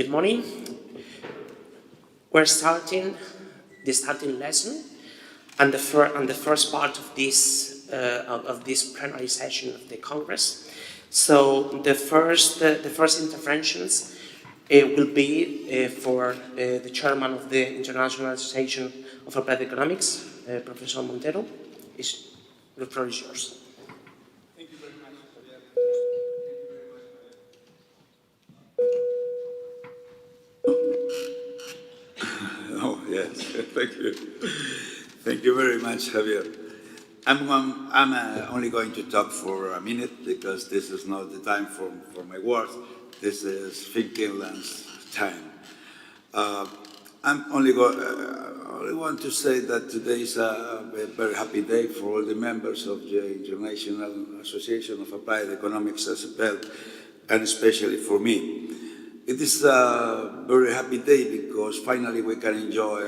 Good morning. We're starting the starting lesson, and the first part of this plenary session of the Congress. So the first interventions will be for the chairman of the International Association of Applied Economics, Professor Montero. The floor is yours. Thank you very much, Javier. Oh, yes, thank you. Thank you very much, Javier. I'm only going to talk for a minute because this is not the time for my words. This is Kydland's time. I'm only want to say that today is a very happy day for all the members of the International Association of Applied Economics, ASEPELT, and especially for me. It is a very happy day because finally we can enjoy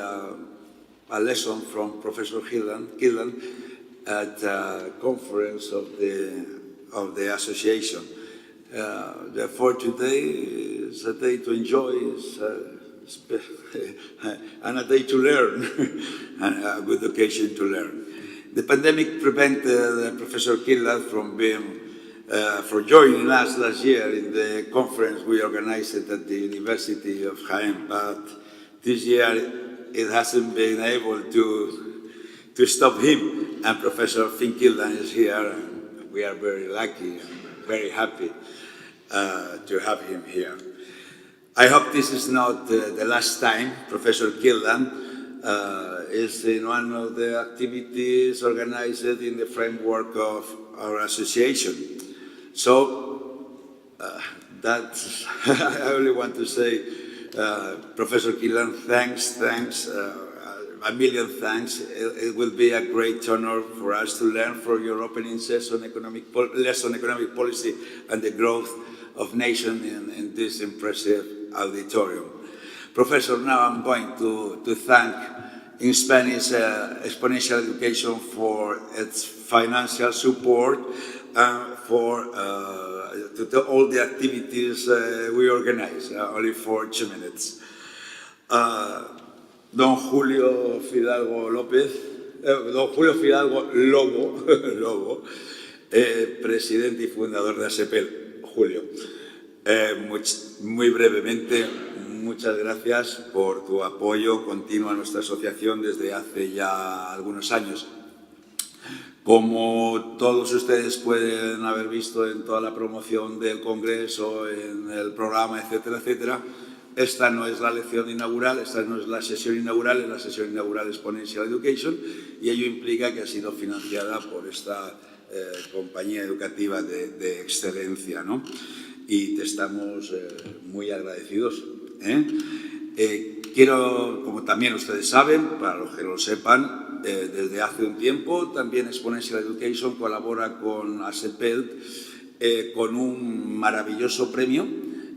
a lesson from Professor Kydland at a conference of the association. Therefore, today is a day to enjoy, and a day to learn, and a good occasion to learn. The pandemic prevented Professor Kydland from joining us last year in the conference we organized at the University of Jaén, but this year it hasn't been able to stop him, and Professor Kydland is here, and we are very lucky and very happy to have him here. I hope this is not the last time Professor Kydland is in one of the activities organized in the framework of our association. So that's I only want to say, Professor Kydland, thanks, a million thanks. It will be a great honor for us to learn from your opening session on economic policy and the growth of nation in this impressive auditorium. Professor, now I'm going to thank in Spanish Exponential Education for its financial support for all the activities we organize, only for 2 minutes. Don Julio Fidalgo Lobo, presidente y fundador de ASEPELT, Julio. Muy brevemente, muchas gracias por tu apoyo continuo a nuestra asociación desde hace ya algunos años. Como todos ustedes pueden haber visto en toda la promoción del Congreso, en el programa, etcétera, etcétera, esta no es la lección inaugural, esta no es la sesión inaugural, es la sesión inaugural Exponential Education, y ello implica que ha sido financiada por esta compañía educativa de excelencia, ¿no? Y te estamos muy agradecidos. Quiero, como también ustedes saben, para los que lo sepan, desde hace un tiempo también Exponential Education colabora con ASEPELT con un maravilloso premio,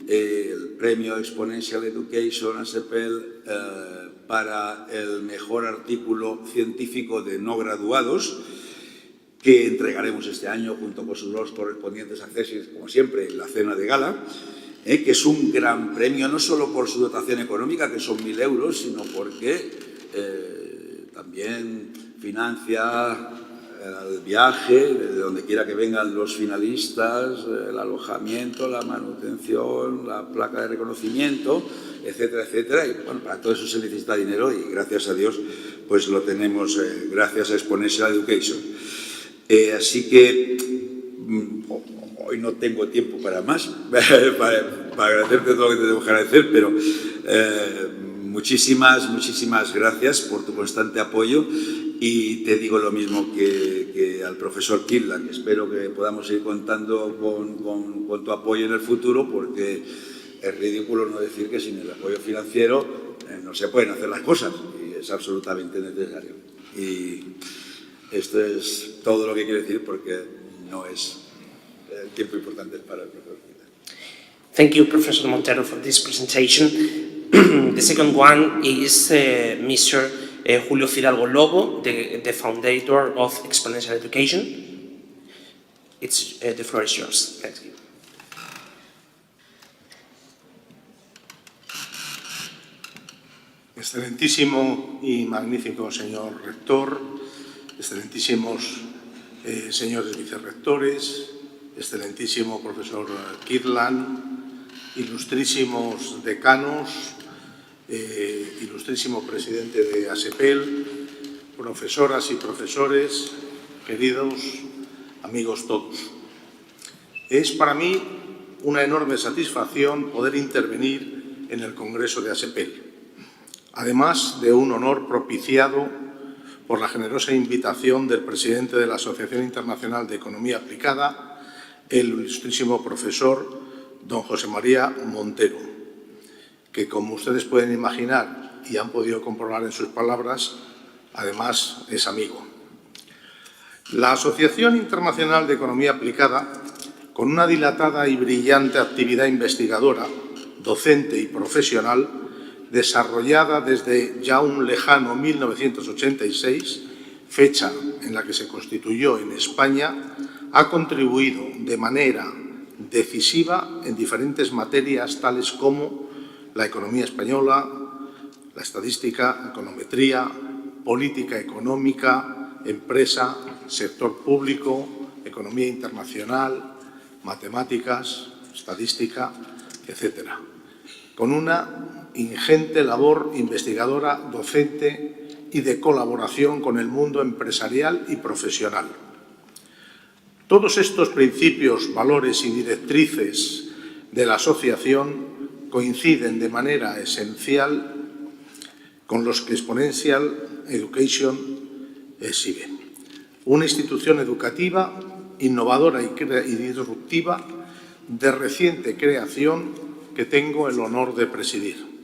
el premio Exponential Education ASEPELT para el mejor artículo científico de no graduados, que entregaremos este año junto con sus correspondientes accesos, como siempre, en la cena de gala, que es un gran premio, no solo por su dotación económica, que son 1.000 euros, sino porque también financia el viaje, desde donde quiera que vengan los finalistas, el alojamiento, la manutención, la placa de reconocimiento, etcétera, etcétera. Y bueno, para todo eso se necesita dinero y gracias a Dios pues lo tenemos gracias a Exponential Education. Así que hoy no tengo tiempo para más, para agradecerte todo lo que te tengo que agradecer, pero muchísimas gracias por tu constante apoyo y te digo lo mismo que al profesor Kydland, que espero que podamos ir contando con tu apoyo en el futuro, porque es ridículo no decir que sin el apoyo financiero no se pueden hacer las cosas y es absolutamente necesario. Y esto es todo lo que quiero decir porque no es el tiempo importante para el profesor Kydland. Thank you, Professor Montero, for this presentation. The second one is Mr. Julio Fidalgo Lobo, the founder of Exponential Education. The floor is yours. Thank you. Excelentísimo y magnífico señor rector, excelentísimos señores vicerrectores, excelentísimo profesor Kydland, ilustrísimos decanos, ilustrísimo presidente de ASEPELT, profesoras y profesores, queridos amigos todos. Es para mí una enorme satisfacción poder intervenir en el Congreso de ASEPELT, además de un honor propiciado por la generosa invitación del presidente de la Asociación Internacional de Economía Aplicada, el ilustrísimo profesor don José María Montero, que, como ustedes pueden imaginar y han podido comprobar en sus palabras, además es amigo. La Asociación Internacional de Economía Aplicada, con una dilatada y brillante actividad investigadora, docente y profesional, desarrollada desde ya un lejano 1986, fecha en la que se constituyó en España, ha contribuido de manera decisiva en diferentes materias tales como la economía española, la estadística, econometría, política económica, empresa, sector público, economía internacional, matemáticas, estadística, etcétera, con una ingente labor investigadora, docente y de colaboración con el mundo empresarial y profesional. Todos estos principios, valores y directrices de la asociación coinciden de manera esencial con los que Exponential Education exhibe. Una institución educativa innovadora y disruptiva de reciente creación que tengo el honor de presidir.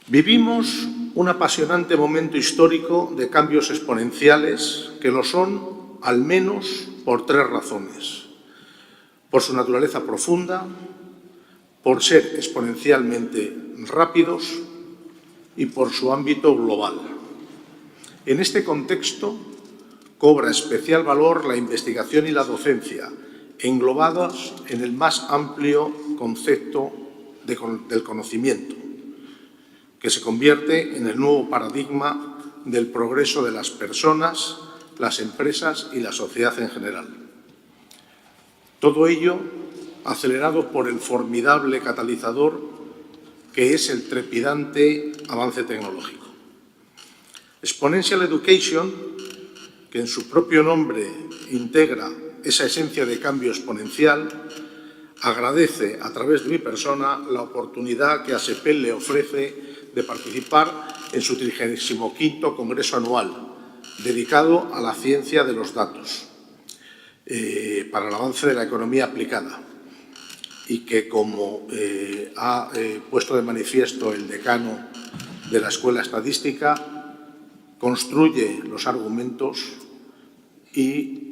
Vivimos un apasionante momento histórico de cambios exponenciales que lo son al menos por tres razones: por su naturaleza profunda, por ser exponencialmente rápidos y por su ámbito global. En este contexto cobra especial valor la investigación y la docencia, englobadas en el más amplio concepto del conocimiento, que se convierte en el nuevo paradigma del progreso de las personas, las empresas y la sociedad en general. Todo ello acelerado por el formidable catalizador que es el trepidante avance tecnológico. Exponential Education, que en su propio nombre integra esa esencia de cambio exponencial, agradece a través de mi persona la oportunidad que ASEPELT le ofrece de participar en su 35º Congreso Anual, dedicado a la ciencia de los datos, para el avance de la economía aplicada, y que, como ha puesto de manifiesto el decano de la Escuela Estadística, construye los argumentos y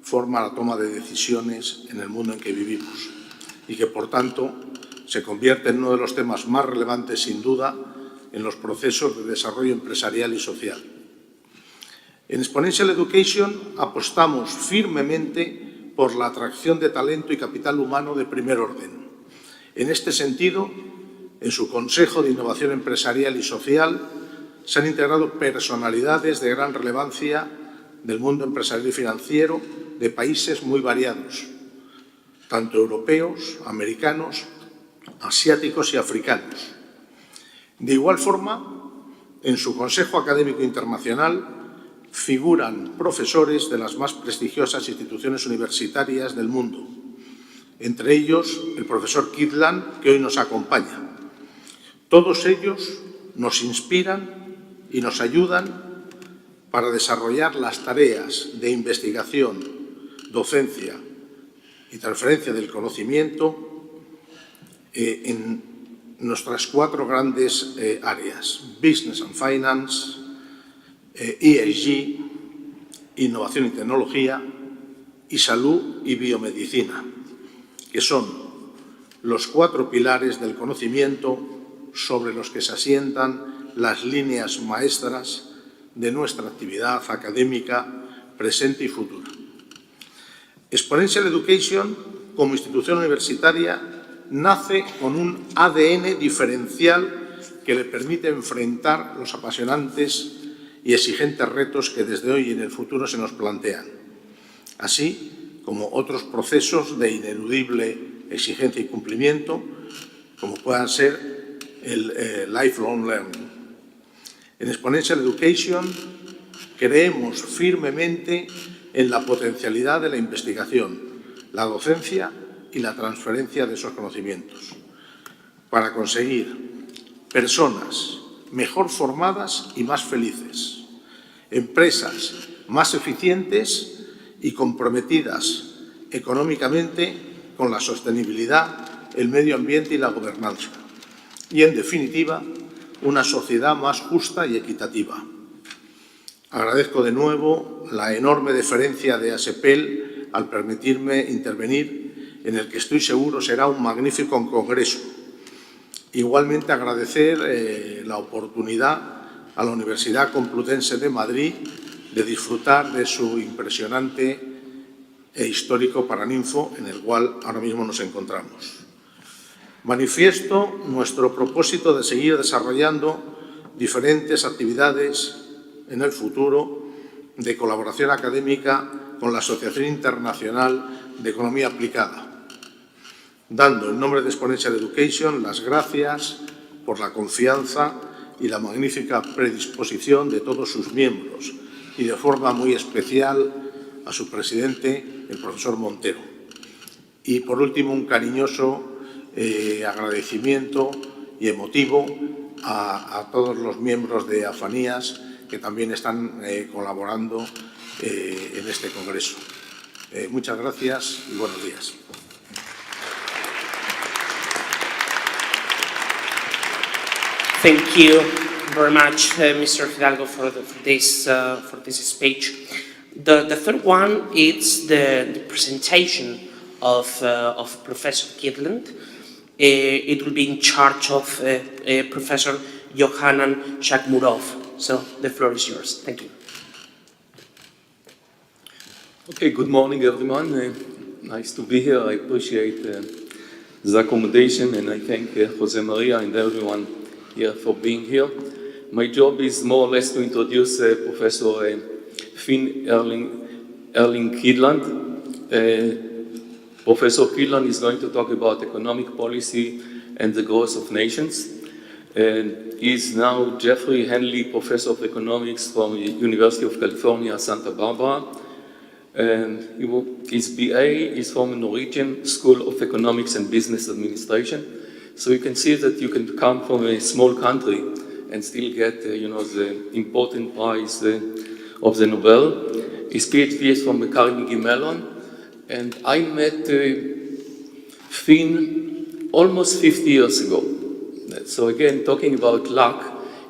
forma la toma de decisiones en el mundo en que vivimos, y que, por tanto, se convierte en uno de los temas más relevantes, sin duda, en los procesos de desarrollo empresarial y social. En Exponential Education apostamos firmemente por la atracción de talento y capital humano de primer orden. En este sentido, en su Consejo de Innovación Empresarial y Social se han integrado personalidades de gran relevancia del mundo empresarial y financiero de países muy variados, tanto europeos, americanos, asiáticos y africanos. De igual forma, en su Consejo Académico Internacional figuran profesores de las más prestigiosas instituciones universitarias del mundo, entre ellos el profesor Kydland, que hoy nos acompaña. Todos ellos nos inspiran y nos ayudan para desarrollar las tareas de investigación, docencia y transferencia del conocimiento en nuestras cuatro grandes áreas: Business and Finance, ESG, Innovación y Tecnología, y Salud y Biomedicina, que son los cuatro pilares del conocimiento sobre los que se asientan las líneas maestras de nuestra actividad académica presente y futura. Exponential Education, como institución universitaria, nace con un ADN diferencial que le permite enfrentar los apasionantes y exigentes retos que desde hoy y en el futuro se nos plantean, así como otros procesos de ineludible exigencia y cumplimiento, como puedan ser el lifelong learning. En Exponential Education creemos firmemente en la potencialidad de la investigación, la docencia y la transferencia de esos conocimientos para conseguir personas mejor formadas y más felices, empresas más eficientes y comprometidas económicamente con la sostenibilidad, el medio ambiente y la gobernanza. Y, en definitiva, una sociedad más justa y equitativa. Agradezco de nuevo la enorme deferencia de ASEPEL al permitirme intervenir en el que estoy seguro será un magnífico congreso. Igualmente agradecer la oportunidad a la Universidad Complutense de Madrid de disfrutar de su impresionante e histórico Paraninfo, en el cual ahora mismo nos encontramos. Manifiesto nuestro propósito de seguir desarrollando diferentes actividades en el futuro de colaboración académica con la Asociación Internacional de Economía Aplicada, dando en nombre de Exponential Education las gracias por la confianza y la magnífica predisposición de todos sus miembros y de forma muy especial a su presidente, el profesor Montero. Y por último, un cariñoso agradecimiento y emotivo a todos los miembros de AFANÍAS que también están colaborando en este congreso. Muchas gracias y buenos días. Thank you very much, Mr. Fidalgo, for this speech. The third one is the presentation of Professor Kydland. It will be in charge of Professor Yochanan Shachmurove. So the floor is yours. Thank you. Okay, good morning, everyone. Nice to be here. I appreciate the accommodation, and I thank José, María, and everyone here for being here. My job is more or less to introduce Professor Finn Erling Kydland. Professor Kydland is going to talk about economic policy and the growth of nations. And he is now Jeffrey Henley Professor of Economics from the University of California, Santa Barbara. And his BA is from the Norwegian School of Economics and Business Administration. So you can see that you can come from a small country and still get, the important prize of the Nobel. His PhD is from the Carnegie Mellon. And I met Finn almost 50 years ago. So again, talking about luck,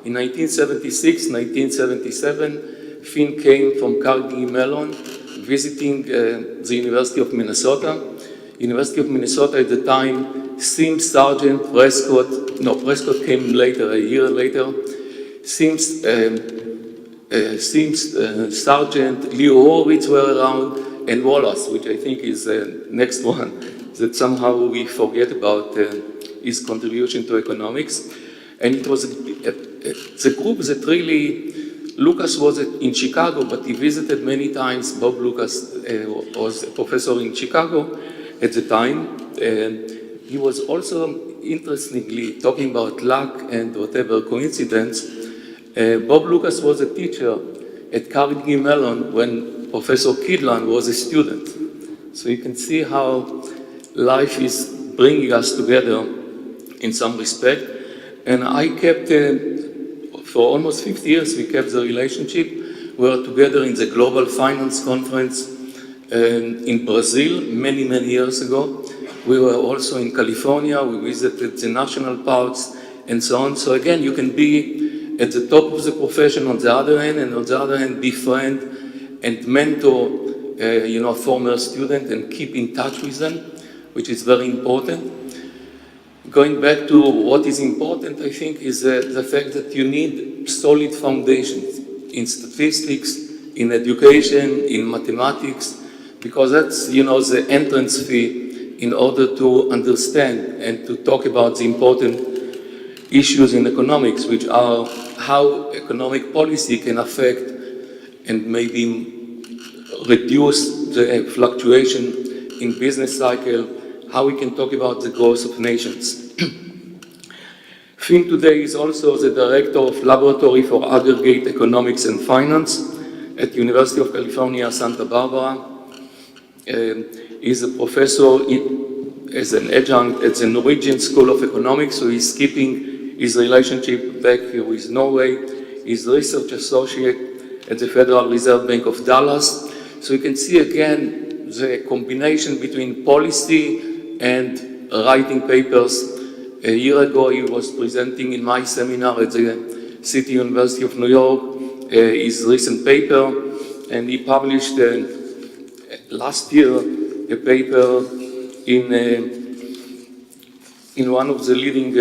in 1976, 1977, Finn came from Carnegie Mellon, visiting the University of Minnesota. University of Minnesota at the time, Sims Sergeant Prescott came later, a year later. Sims Sergeant Leo Horowitz were around, and Wallace, which I think is the next one that somehow we forget about his contribution to economics. And it was the group that really, Lucas was in Chicago, but he visited many times. Bob Lucas was a professor in Chicago at the time. And he was also, interestingly, talking about luck and whatever coincidence. Bob Lucas was a teacher at Carnegie Mellon when Professor Kydland was a student. So you can see how life is bringing us together in some respect. And I kept, for almost 50 years, we kept the relationship. We were together in the Global Finance Conference in Brazil many, many years ago. We were also in California. We visited the national parks and so on. So again, you can be at the top of the profession on the other hand, and on the other hand, be friend and mentor, a former student and keep in touch with them, which is very important. Going back to what is important, I think, is the fact that you need solid foundations in statistics, in education, in mathematics, because that's, the entrance fee in order to understand and to talk about the important issues in economics, which are how economic policy can affect and maybe reduce the fluctuation in business cycle, how we can talk about the growth of nations. Finn today is also the director of Laboratory for Aggregate Economics and Finance at University of California, Santa Barbara. He's a professor as an adjunct at the Norwegian School of Economics, so he's keeping his relationship back with Norway. He's research associate at the Federal Reserve Bank of Dallas. So you can see again the combination between policy and writing papers. A year ago, he was presenting in my seminar at the City University of New York his recent paper, and he published last year a paper in one of the leading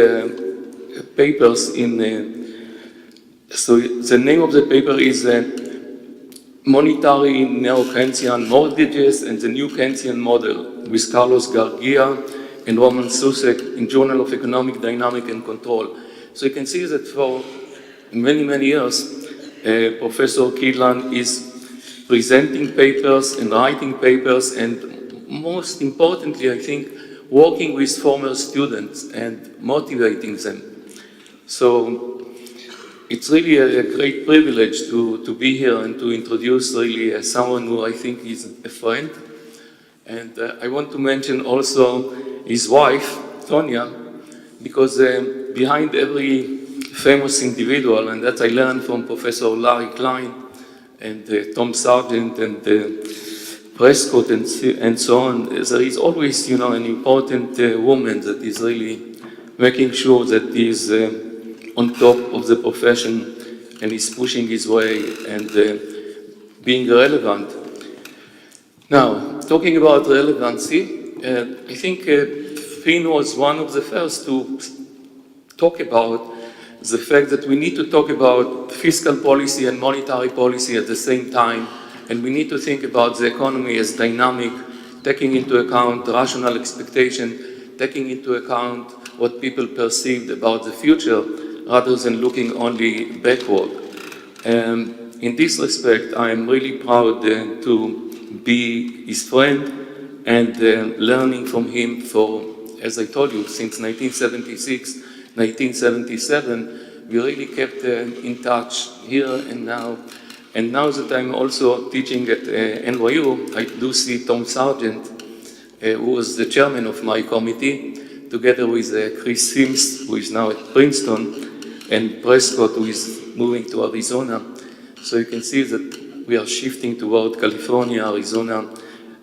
papers so the name of the paper is Monetary Neo-Keynesian Mortgages and the New Keynesian Model with Carlos Garcia and Roman Susek in Journal of Economic Dynamic and Control. So you can see that for many, many years, Professor Kydland is presenting papers and writing papers, and most importantly, I think, working with former students and motivating them. So it's really a great privilege to be here and to introduce really someone who I think is a friend. And I want to mention also his wife, Tonya, because behind every famous individual, and that I learned from Professor Larry Klein and Tom Sargent and Prescott and so on, there is always, you know, an important woman that is really making sure that he's on top of the profession and is pushing his way and being relevant. Now, talking about relevancy, I think Finn was one of the first to talk about the fact that we need to talk about fiscal policy and monetary policy at the same time, and we need to think about the economy as dynamic, taking into account rational expectation, taking into account what people perceived about the future, rather than looking only backward. In this respect, I am really proud to be his friend and learning from him for, as I told you, since 1976, 1977, we really kept in touch here and now. And now that I'm also teaching at NYU, I do see Tom Sargent, who was the chairman of my committee, together with Chris Sims, who is now at Princeton, and Prescott, who is moving to Arizona. So you can see that we are shifting toward California, Arizona,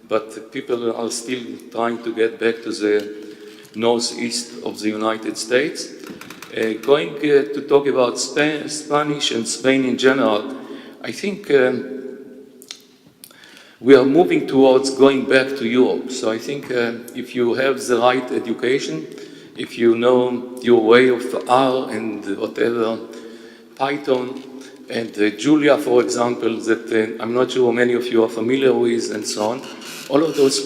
but people are still trying to get back to the northeast of the United States. Going to talk about Spanish and Spain in general, I think we are moving towards going back to Europe. So I think if you have the right education, if you know your way of R and whatever, Python and Julia, for example, that I'm not sure many of you are familiar with, and so on, all of those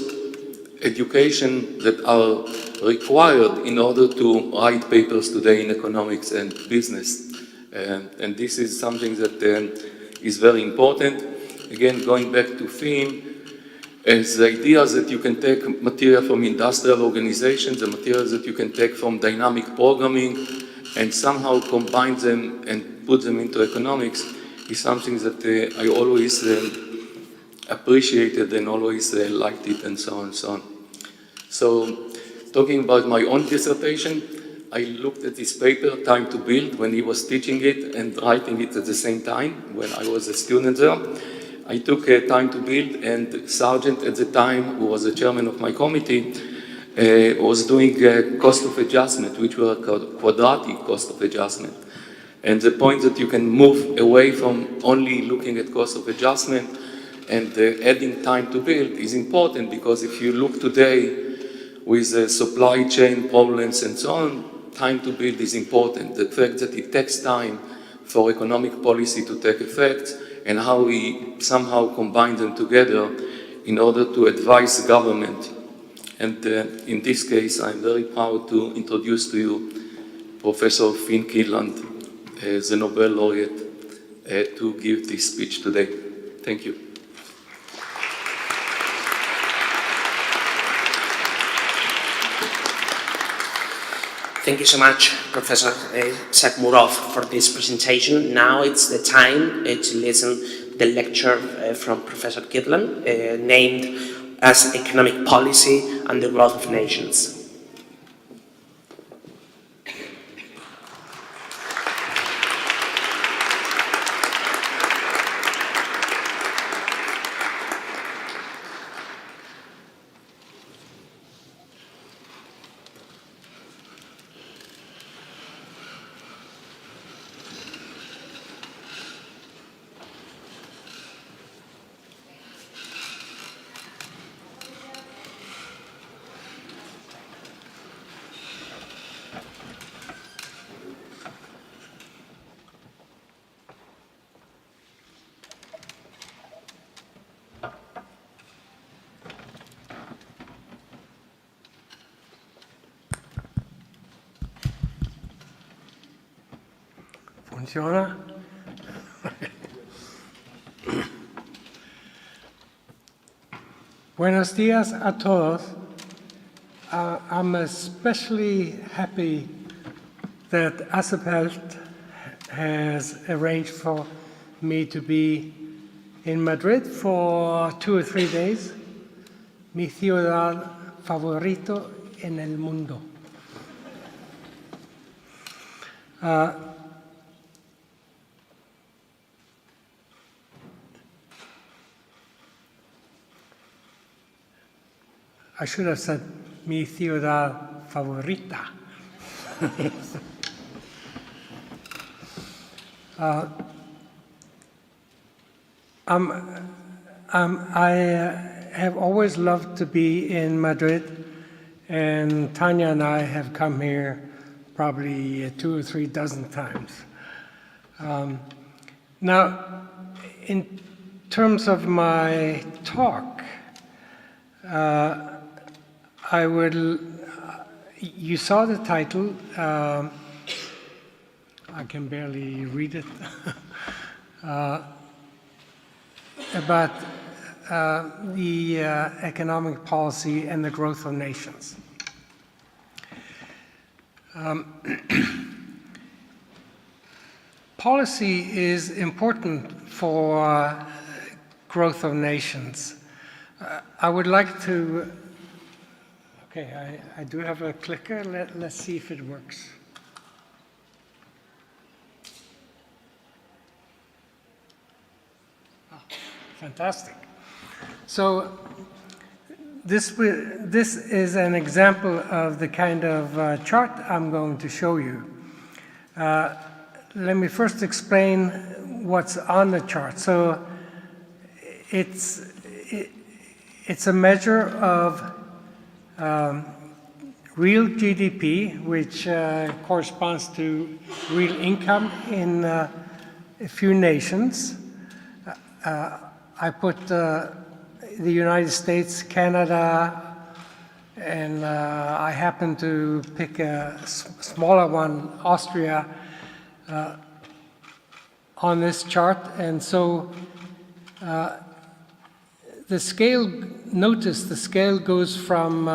education that are required in order to write papers today in economics and business. And this is something that is very important. Again, going back to Finn, is the idea that you can take material from industrial organizations, the materials that you can take from dynamic programming, and somehow combine them and put them into economics is something that I always appreciated and always liked it, and so on and so on. So, talking about my own dissertation, I looked at this paper, Time to Build, when he was teaching it and writing it at the same time, when I was a student there. I took Time to Build, and Sargent at the time, who was the chairman of my committee, was doing cost of adjustment, which were called quadratic cost of adjustment. And the point that you can move away from only looking at cost of adjustment and adding time to build is important, because if you look today with supply chain problems and so on, time to build is important. The fact that it takes time for economic policy to take effect, and how we somehow combine them together in order to advise the government. And in this case, I'm very proud to introduce to you Professor Finn Kydland, the Nobel laureate, to give this speech today. Thank you. Thank you so much, Professor Shachmurove, for this presentation. Now it's the time to listen the lecture from Professor Kydland, named as Economic Policy and the Growth of Nations. ¿Funciona? Buenos días a todos. I'm especially happy that ASEPELT has arranged for me to be in Madrid for 2 or 3 days, mi ciudad favorito en el mundo. I should have said mi ciudad favorita. I have always loved to be in Madrid, and Tanya and I have come here probably 2 or 3 dozen times. Now, in terms of my talk, you saw the title, I can barely read it, about the economic policy and the growth of nations. Policy is important for growth of nations. I would like to, okay, I do have a clicker. Let's see if it works. Oh, fantastic. So this is an example of the kind of chart I'm going to show you. Let me first explain what's on the chart. So it's a measure of real GDP, which corresponds to real income in a few nations. I put the United States, Canada, and I happen to pick a smaller one, Austria, on this chart. And so the scale, notice the scale goes from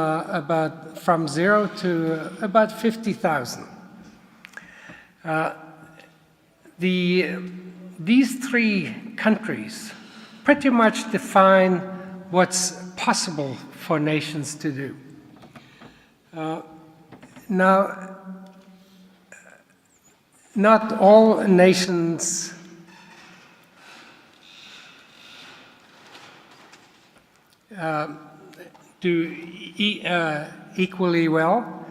from 0 to about 50,000. These 3 countries pretty much define what's possible for nations to do. Now, not all nations do equally well.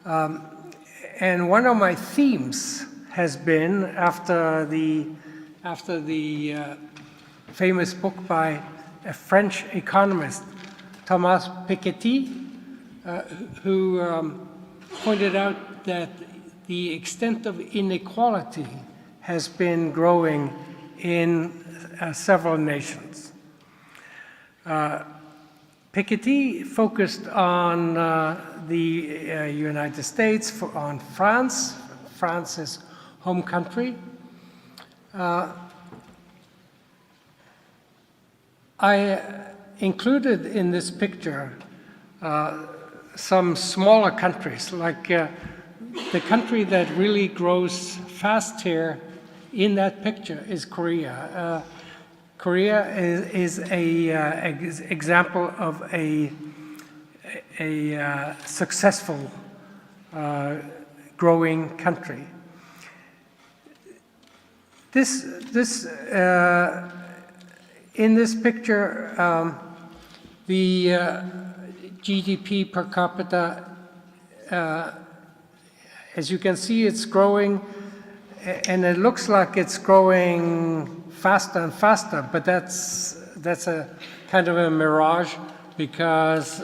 And one of my themes has been, after the famous book by a French economist, Thomas Piketty, who pointed out that the extent of inequality has been growing in several nations. Piketty focused on the United States, on France, France's home country. I included in this picture some smaller countries, like the country that really grows fast here in that picture is Korea. Korea is an example of a successful growing country. In this picture, the GDP per capita, as you can see, it's growing, and it looks like it's growing faster and faster, but that's a kind of a mirage, because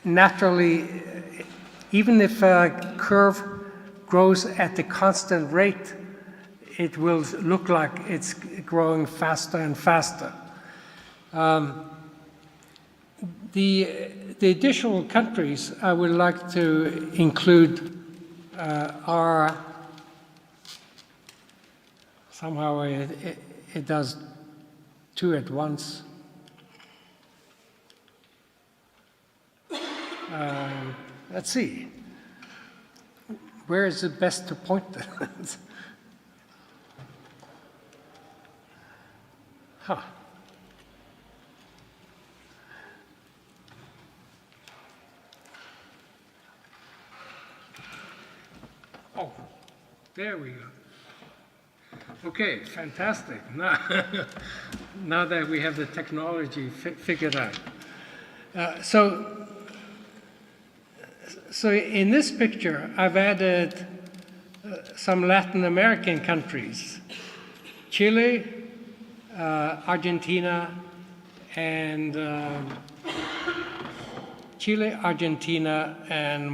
naturally, even if a curve grows at a constant rate, it will look like it's growing faster and faster. The additional countries I would like to include are, somehow it does two at once. Let's see. Where is it best to point this? Huh. Oh, there we go. Okay, fantastic. Now that we have the technology figured out. So in this picture, I've added some Latin American countries: Chile, Argentina, and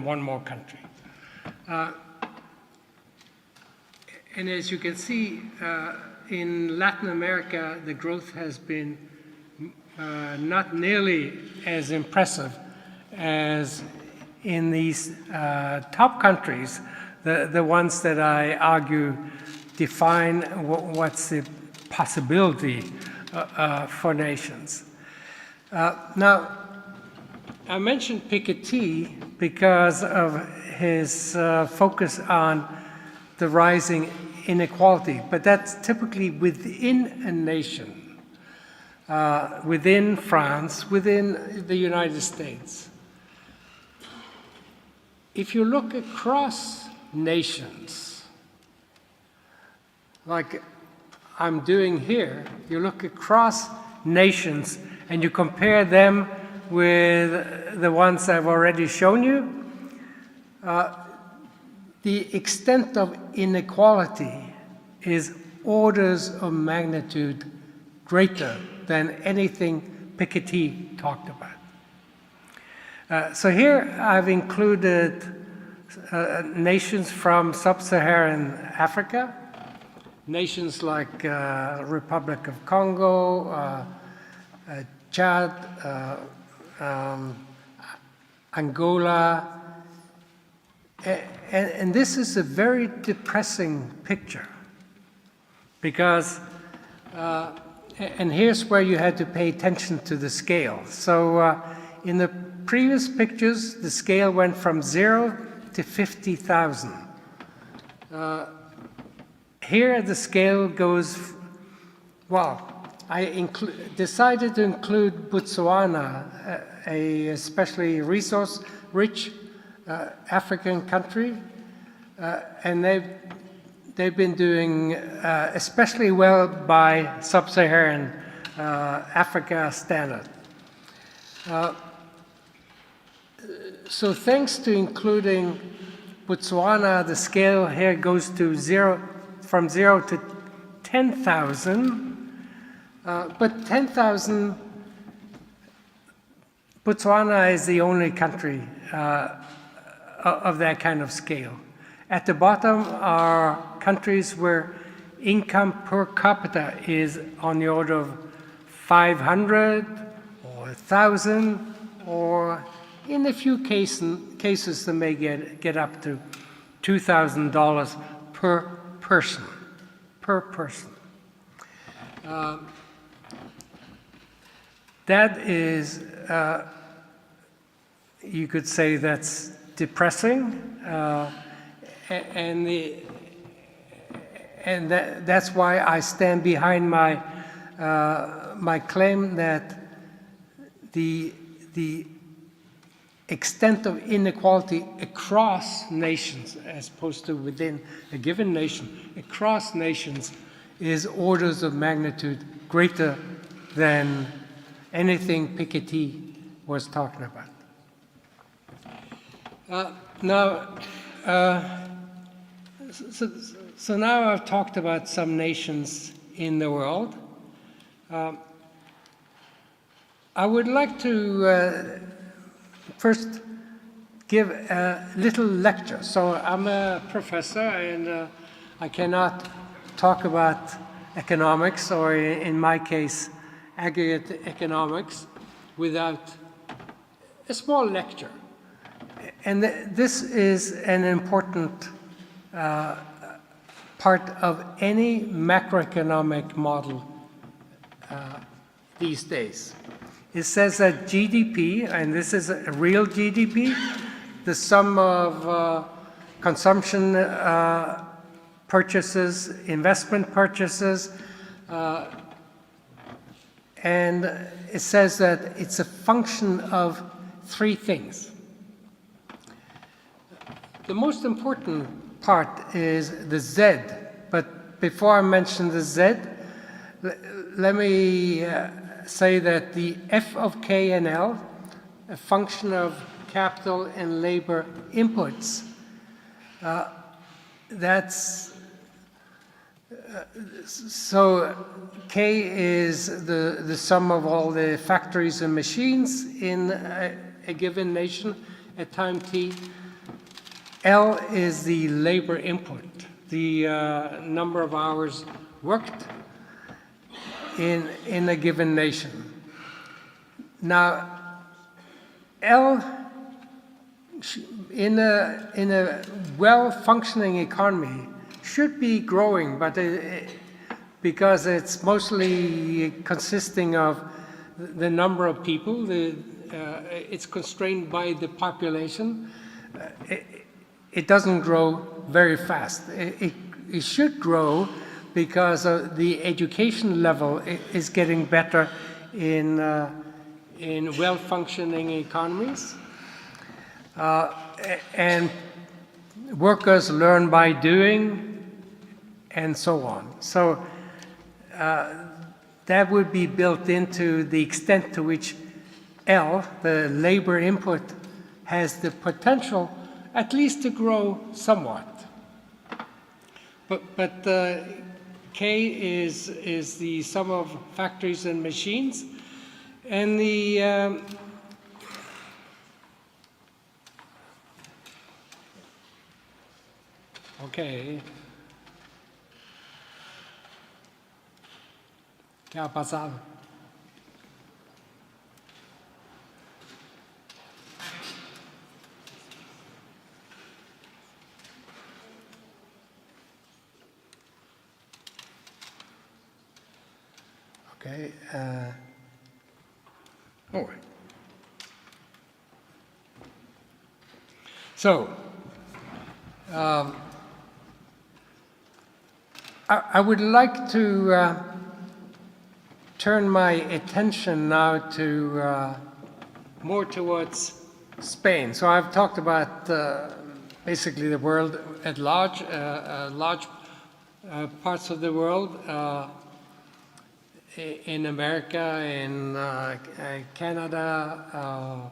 one more country. And as you can see, in Latin America, the growth has been not nearly as impressive as in these top countries, the ones that I argue define what's the possibility for nations. Now, I mentioned Piketty because of his focus on the rising inequality, but that's typically within a nation, within France, within the United States. If you look across nations, like I'm doing here, you look across nations and you compare them with the ones I've already shown you, the extent of inequality is orders of magnitude greater than anything Piketty talked about. So here I've included nations from sub-Saharan Africa, nations like Republic of Congo, Chad, Angola, and this is a very depressing picture because, and here's where you had to pay attention to the scale. So in the previous pictures, the scale went from 0 to 50,000. Here the scale goes, well, I decided to include Botswana, a especially resource-rich African country, and they've been doing especially well by sub-Saharan Africa standard. So thanks to including Botswana, the scale here goes to from 0 to 10,000, but 10,000, Botswana is the only country of that kind of scale. At the bottom are countries where income per capita is on the order of 500 or 1,000 or in a few cases, they may get up to $2,000 per person. That is, you could say that's depressing, and that's why I stand behind my my claim that the extent of inequality across nations, as opposed to within a given nation, across nations, is orders of magnitude greater than anything Piketty was talking about. So now I've talked about some nations in the world. I would like to first give a little lecture. So I'm a professor, and I cannot talk about economics, or in my case, aggregate economics, without a small lecture. And this is an important part of any macroeconomic model these days. It says that GDP, and this is a real GDP, the sum of consumption purchases, investment purchases, and it says that it's a function of three things. The most important part is the Z, but before I mention the Z, let me say that the F of K and L, a function of capital and labor inputs, so K is the sum of all the factories and machines in a given nation at time t. L is the labor input, the number of hours worked in a given nation. Now, L, in a well-functioning economy, should be growing, but because it's mostly consisting of the number of people, it's constrained by the population. It doesn't grow very fast. It should grow because the education level is getting better in well-functioning economies. And workers learn by doing, and so on. So that would be built into the extent to which L, the labor input, has the potential at least to grow somewhat. But K is the sum of factories and machines, and the okay. ¿Qué ha pasado? Okay. All right. So, I would like to turn my attention now to more towards Spain. So I've talked about basically the world at large, large parts of the world, in America, in Canada,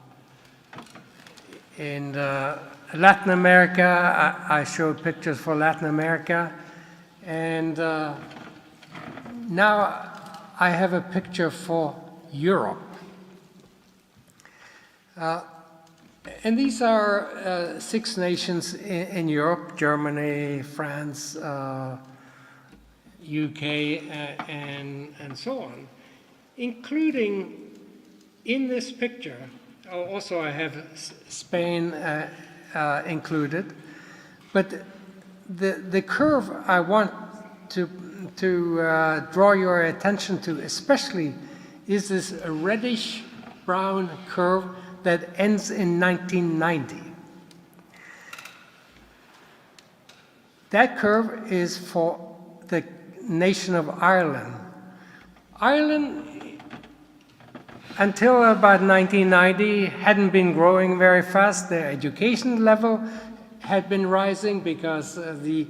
in Latin America. I showed pictures for Latin America. And now I have a picture for Europe. And these are 6 nations in Europe: Germany, France, UK, and so on, including in this picture also I have Spain included, but the curve I want to draw your attention to especially is this reddish brown curve that ends in 1990. That curve is for the nation of Ireland. Ireland, until about 1990, hadn't been growing very fast. Their education level had been rising because it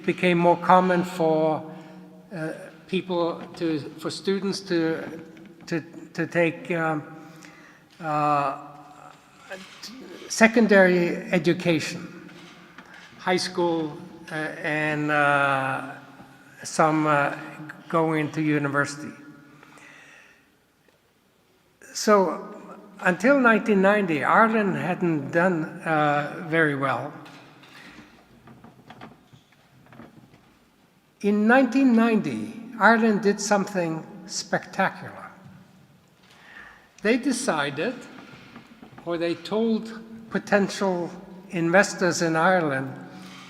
became more common for students to take secondary education, high school, and some going into university. So until 1990, Ireland hadn't done very well. In 1990, Ireland did something spectacular. They decided, or they told potential investors in Ireland,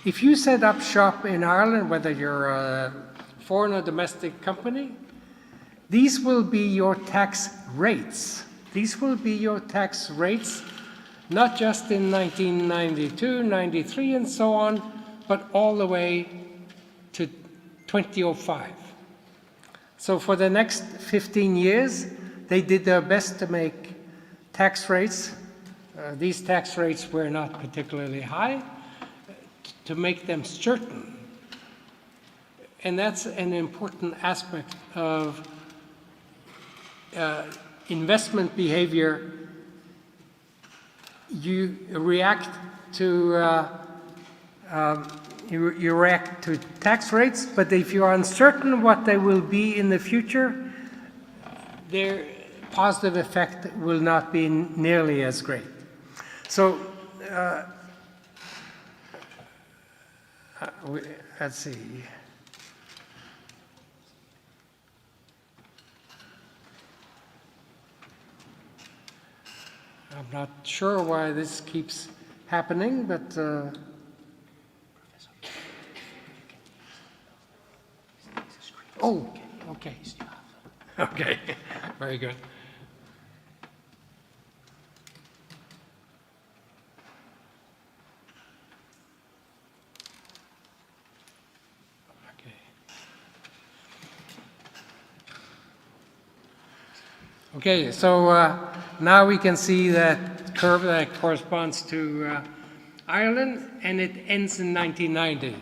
if you set up shop in Ireland, whether you're a foreign or domestic company, these will be your tax rates. These will be your tax rates, not just in 1992, 93, and so on, but all the way to 2005. So for the next 15 years, they did their best to make tax rates. These tax rates were not particularly high, to make them certain. And that's an important aspect of investment behavior. You react to you react to tax rates, but if you are uncertain what they will be in the future, their positive effect will not be nearly as great. So let's see. I'm not sure why this keeps happening, but oh, okay. Okay, very good. Okay, so now we can see that curve that corresponds to Ireland, and it ends in 1990.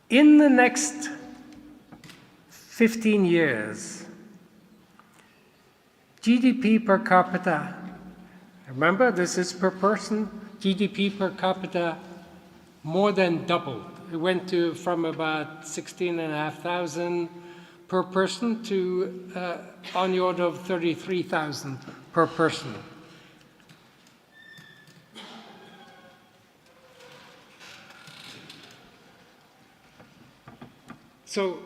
In the next 15 years, GDP per capita, remember this is per person, GDP per capita more than doubled. It went from about 16,500 per person to on the order of 33,000 per person. So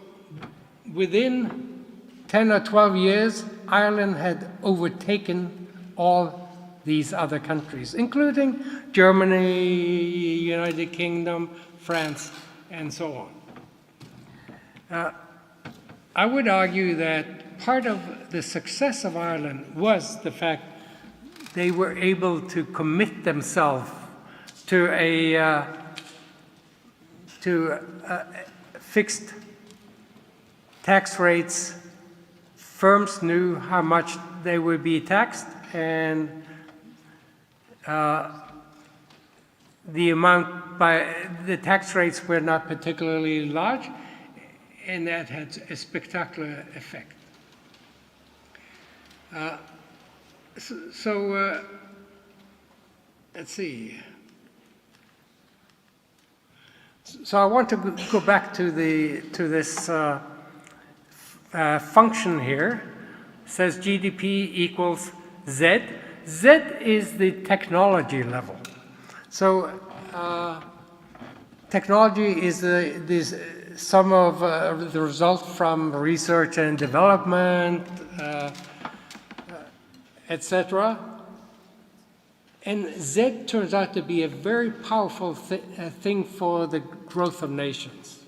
within 10 or 12 years, Ireland had overtaken all these other countries, including Germany, United Kingdom, France, and so on. I would argue that part of the success of Ireland was the fact they were able to commit themselves to a fixed tax rates. Firms knew how much they would be taxed, and the tax rates were not particularly large, and that had a spectacular effect. Let's see. So I want to go back to this function here. It says GDP equals Z. Z is the technology level. So technology is some of the result from research and development, etc. And Z turns out to be a very powerful thing for the growth of nations.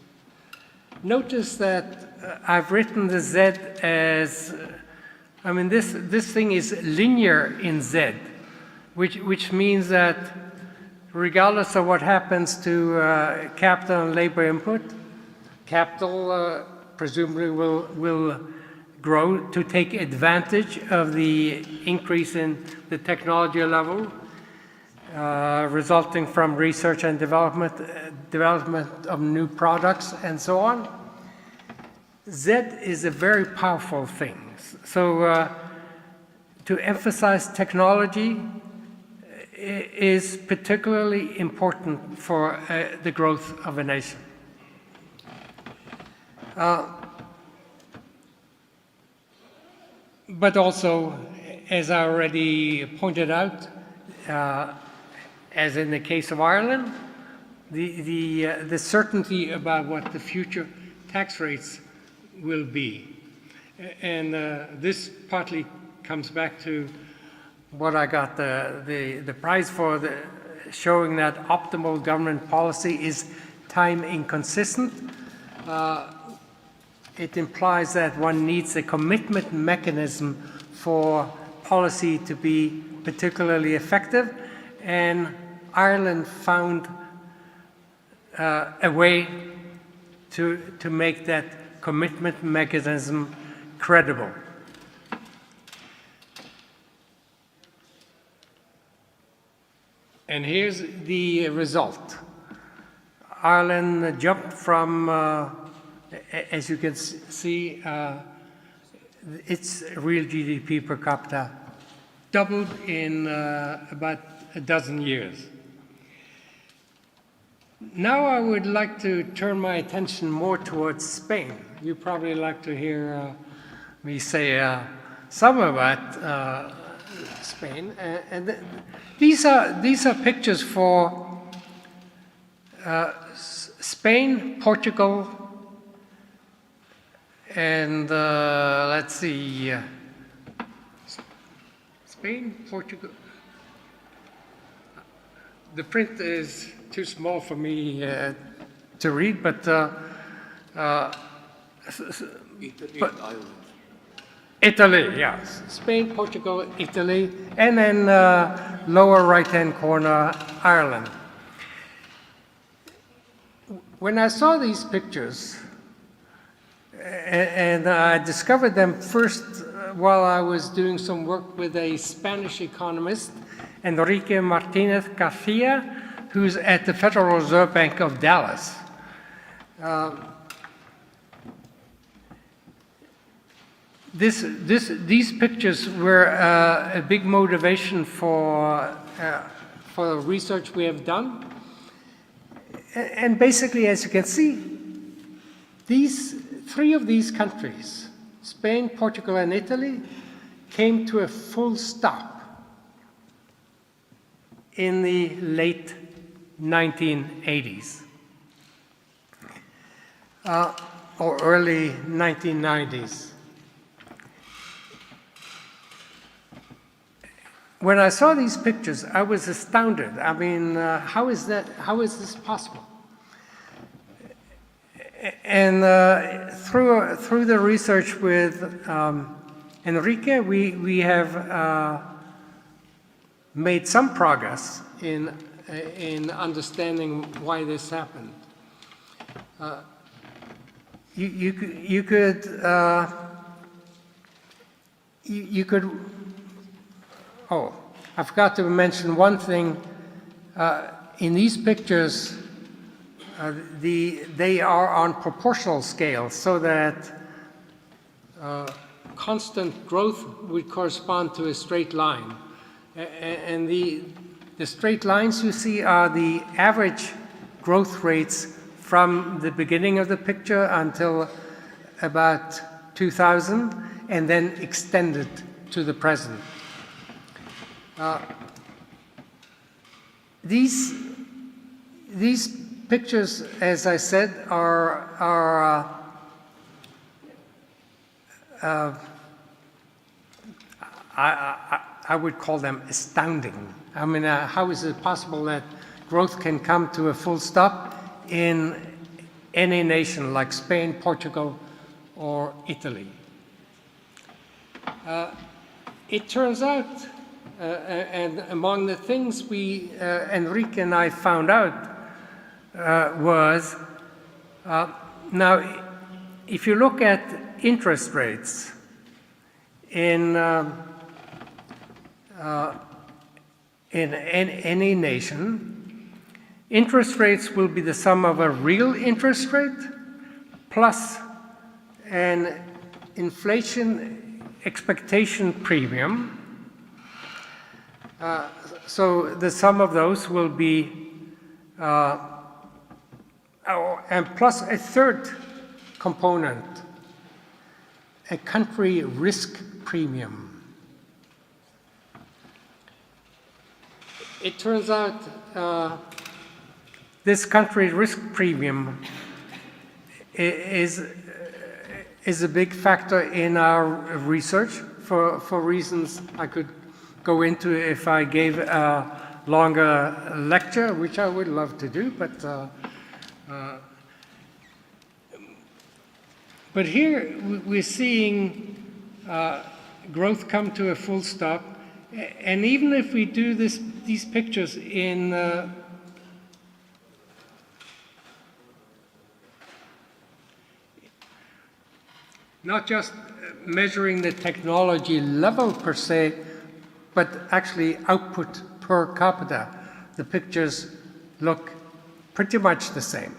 Notice that I've written the Z as, I mean, this thing is linear in Z, which means that regardless of what happens to capital and labor input, capital presumably will grow to take advantage of the increase in the technology level resulting from research and development of new products and so on. Z is a very powerful thing. So to emphasize technology is particularly important for the growth of a nation. But also, as I already pointed out, as in the case of Ireland, the certainty about what the future tax rates will be. And this partly comes back to what I got the prize for, showing that optimal government policy is time inconsistent. It implies that one needs a commitment mechanism for policy to be particularly effective, and Ireland found a way to make that commitment mechanism credible. And here's the result. Ireland jumped from, as you can see, its real GDP per capita doubled in about a dozen years. Now I would like to turn my attention more towards Spain. You probably like to hear me say some about Spain. These are pictures for Spain, Portugal, and let's see, Spain, Portugal. The print is too small for me to read, but Italy, yes. Spain, Portugal, Italy, and then lower right-hand corner, Ireland. When I saw these pictures, and I discovered them first while I was doing some work with a Spanish economist, Enrique Martinez Garcia, who's at the Federal Reserve Bank of Dallas. These pictures were a big motivation for the research we have done. And basically, as you can see, three of these countries, Spain, Portugal, and Italy, came to a full stop in the late 1980s or early 1990s. When I saw these pictures, I was astounded. I mean, how is this possible? And through the research with Enrique, we have made some progress in understanding why this happened. You could. Oh, I forgot to mention one thing. In these pictures, they are on proportional scales, so that constant growth would correspond to a straight line. And the straight lines you see are the average growth rates from the beginning of the picture until about 2000, and then extended to the present. These pictures, as I said, are I would call them astounding. I mean, how is it possible that growth can come to a full stop in any nation like Spain, Portugal, or Italy? It turns out, and among the things Enrique and I found out was, now, if you look at interest rates in any nation, interest rates will be the sum of a real interest rate plus an inflation expectation premium. So the sum of those will be, and plus a third component, a country risk premium. It turns out this country risk premium is a big factor in our research for reasons I could go into if I gave a longer lecture, which I would love to do, but here we're seeing growth come to a full stop, and even if we do these pictures in not just measuring the technology level per se, but actually output per capita, the pictures look pretty much the same.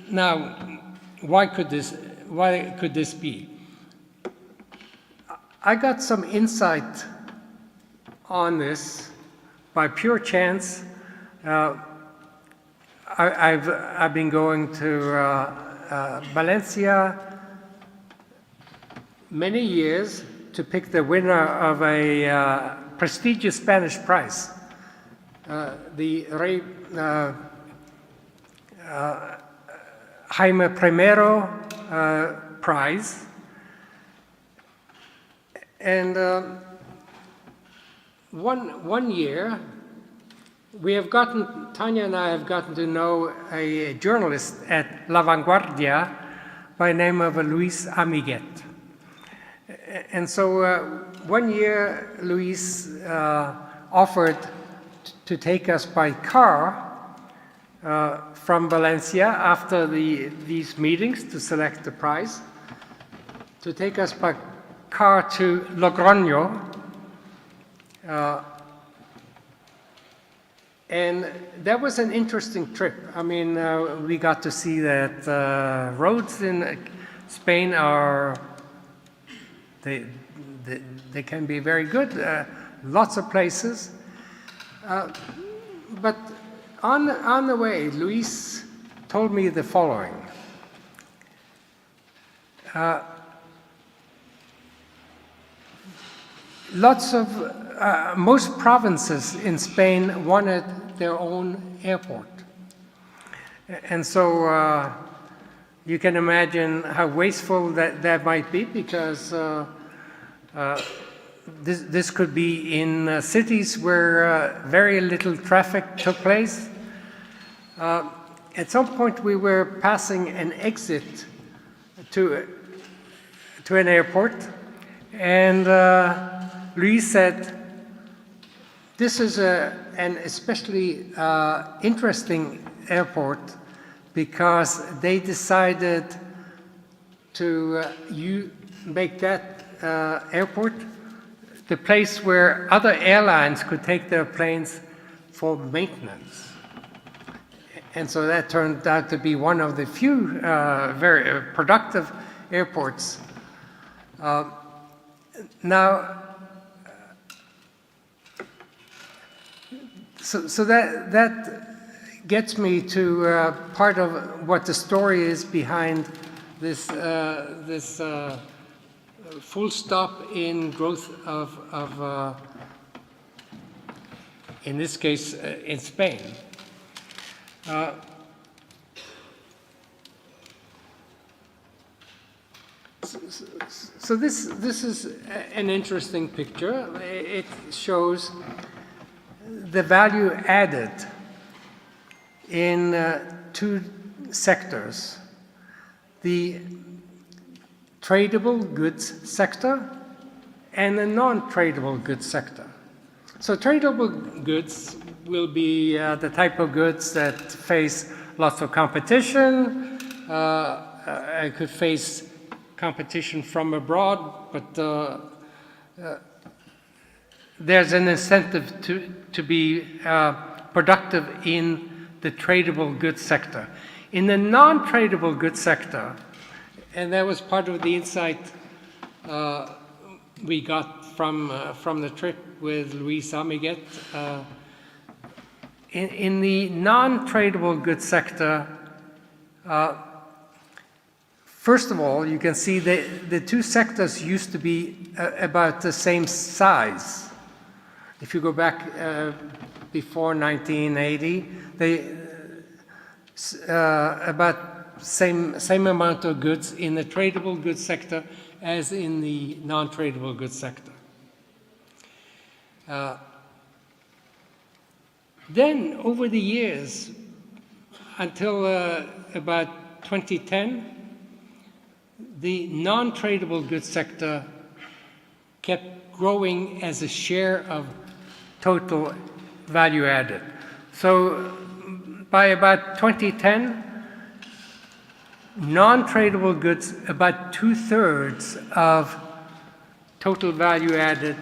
Now, why could this be? I got some insight on this by pure chance. I've been going to Valencia many years to pick the winner of a prestigious Spanish prize, the Rey Jaime I prize. And one year, Tanya and I have gotten to know a journalist at La Vanguardia by the name of Luis Amiguet. And so one year, Luis offered to take us by car from Valencia after these meetings to select the prize, to take us by car to Logroño, and that was an interesting trip. I mean, we got to see that roads in Spain they can be very good, lots of places. But on the way, Luis told me the following. Most provinces in Spain wanted their own airport. And so you can imagine how wasteful that might be, because this could be in cities where very little traffic took place. At some point we were passing an exit to an airport, and Luis said, "This is an especially interesting airport because they decided to make that airport the place where other airlines could take their planes for maintenance." And so that turned out to be one of the few very productive airports. Now, so that gets me to part of what the story is behind this full stop in growth of in this case in Spain. So this is an interesting picture. It shows the value added in two sectors: the tradable goods sector and the non-tradable goods sector. So tradable goods will be the type of goods that face lots of competition. It could face competition from abroad, but there's an incentive to be productive in the tradable goods sector. In the non-tradable goods sector, and that was part of the insight we got from the trip with Luis Amiguet, in the non-tradable goods sector, first of all, you can see the two sectors used to be about the same size. If you go back before 1980, they about same amount of goods in the tradable goods sector as in the non-tradable goods sector. Then, over the years, until about 2010, the non-tradable goods sector kept growing as a share of total value added. So by about 2010, non-tradable goods, about 2/3 of total value added,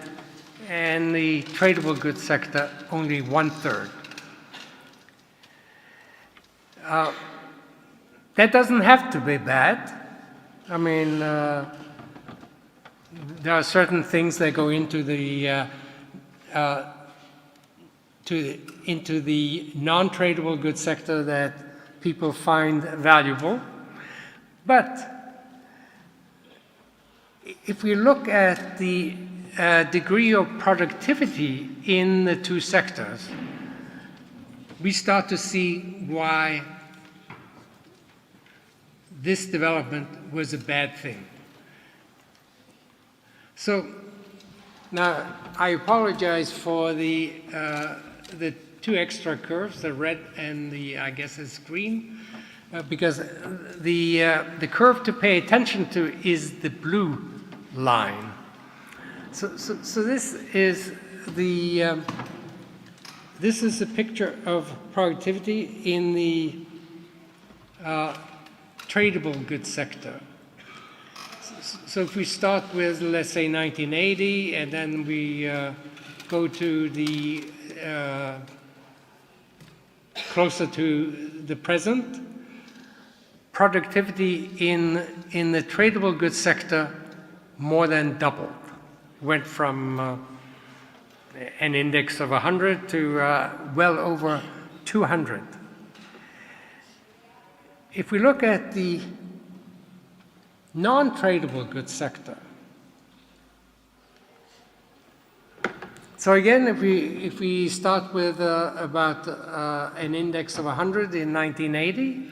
and the tradable goods sector, only 1/3. That doesn't have to be bad. I mean, there are certain things that go into the non-tradable goods sector that people find valuable. But if we look at the degree of productivity in the two sectors, we start to see why this development was a bad thing. So now I apologize for the two extra curves, the red and the, I guess it's green, because the curve to pay attention to is the blue line. So this is a picture of productivity in the tradable goods sector. So if we start with, let's say, 1980, and then we go to the closer to the present, productivity in the tradable goods sector more than doubled. Went from an index of 100 to well over 200. If we look at the non-tradable goods sector, so again, if we start with about an index of 100 in 1980,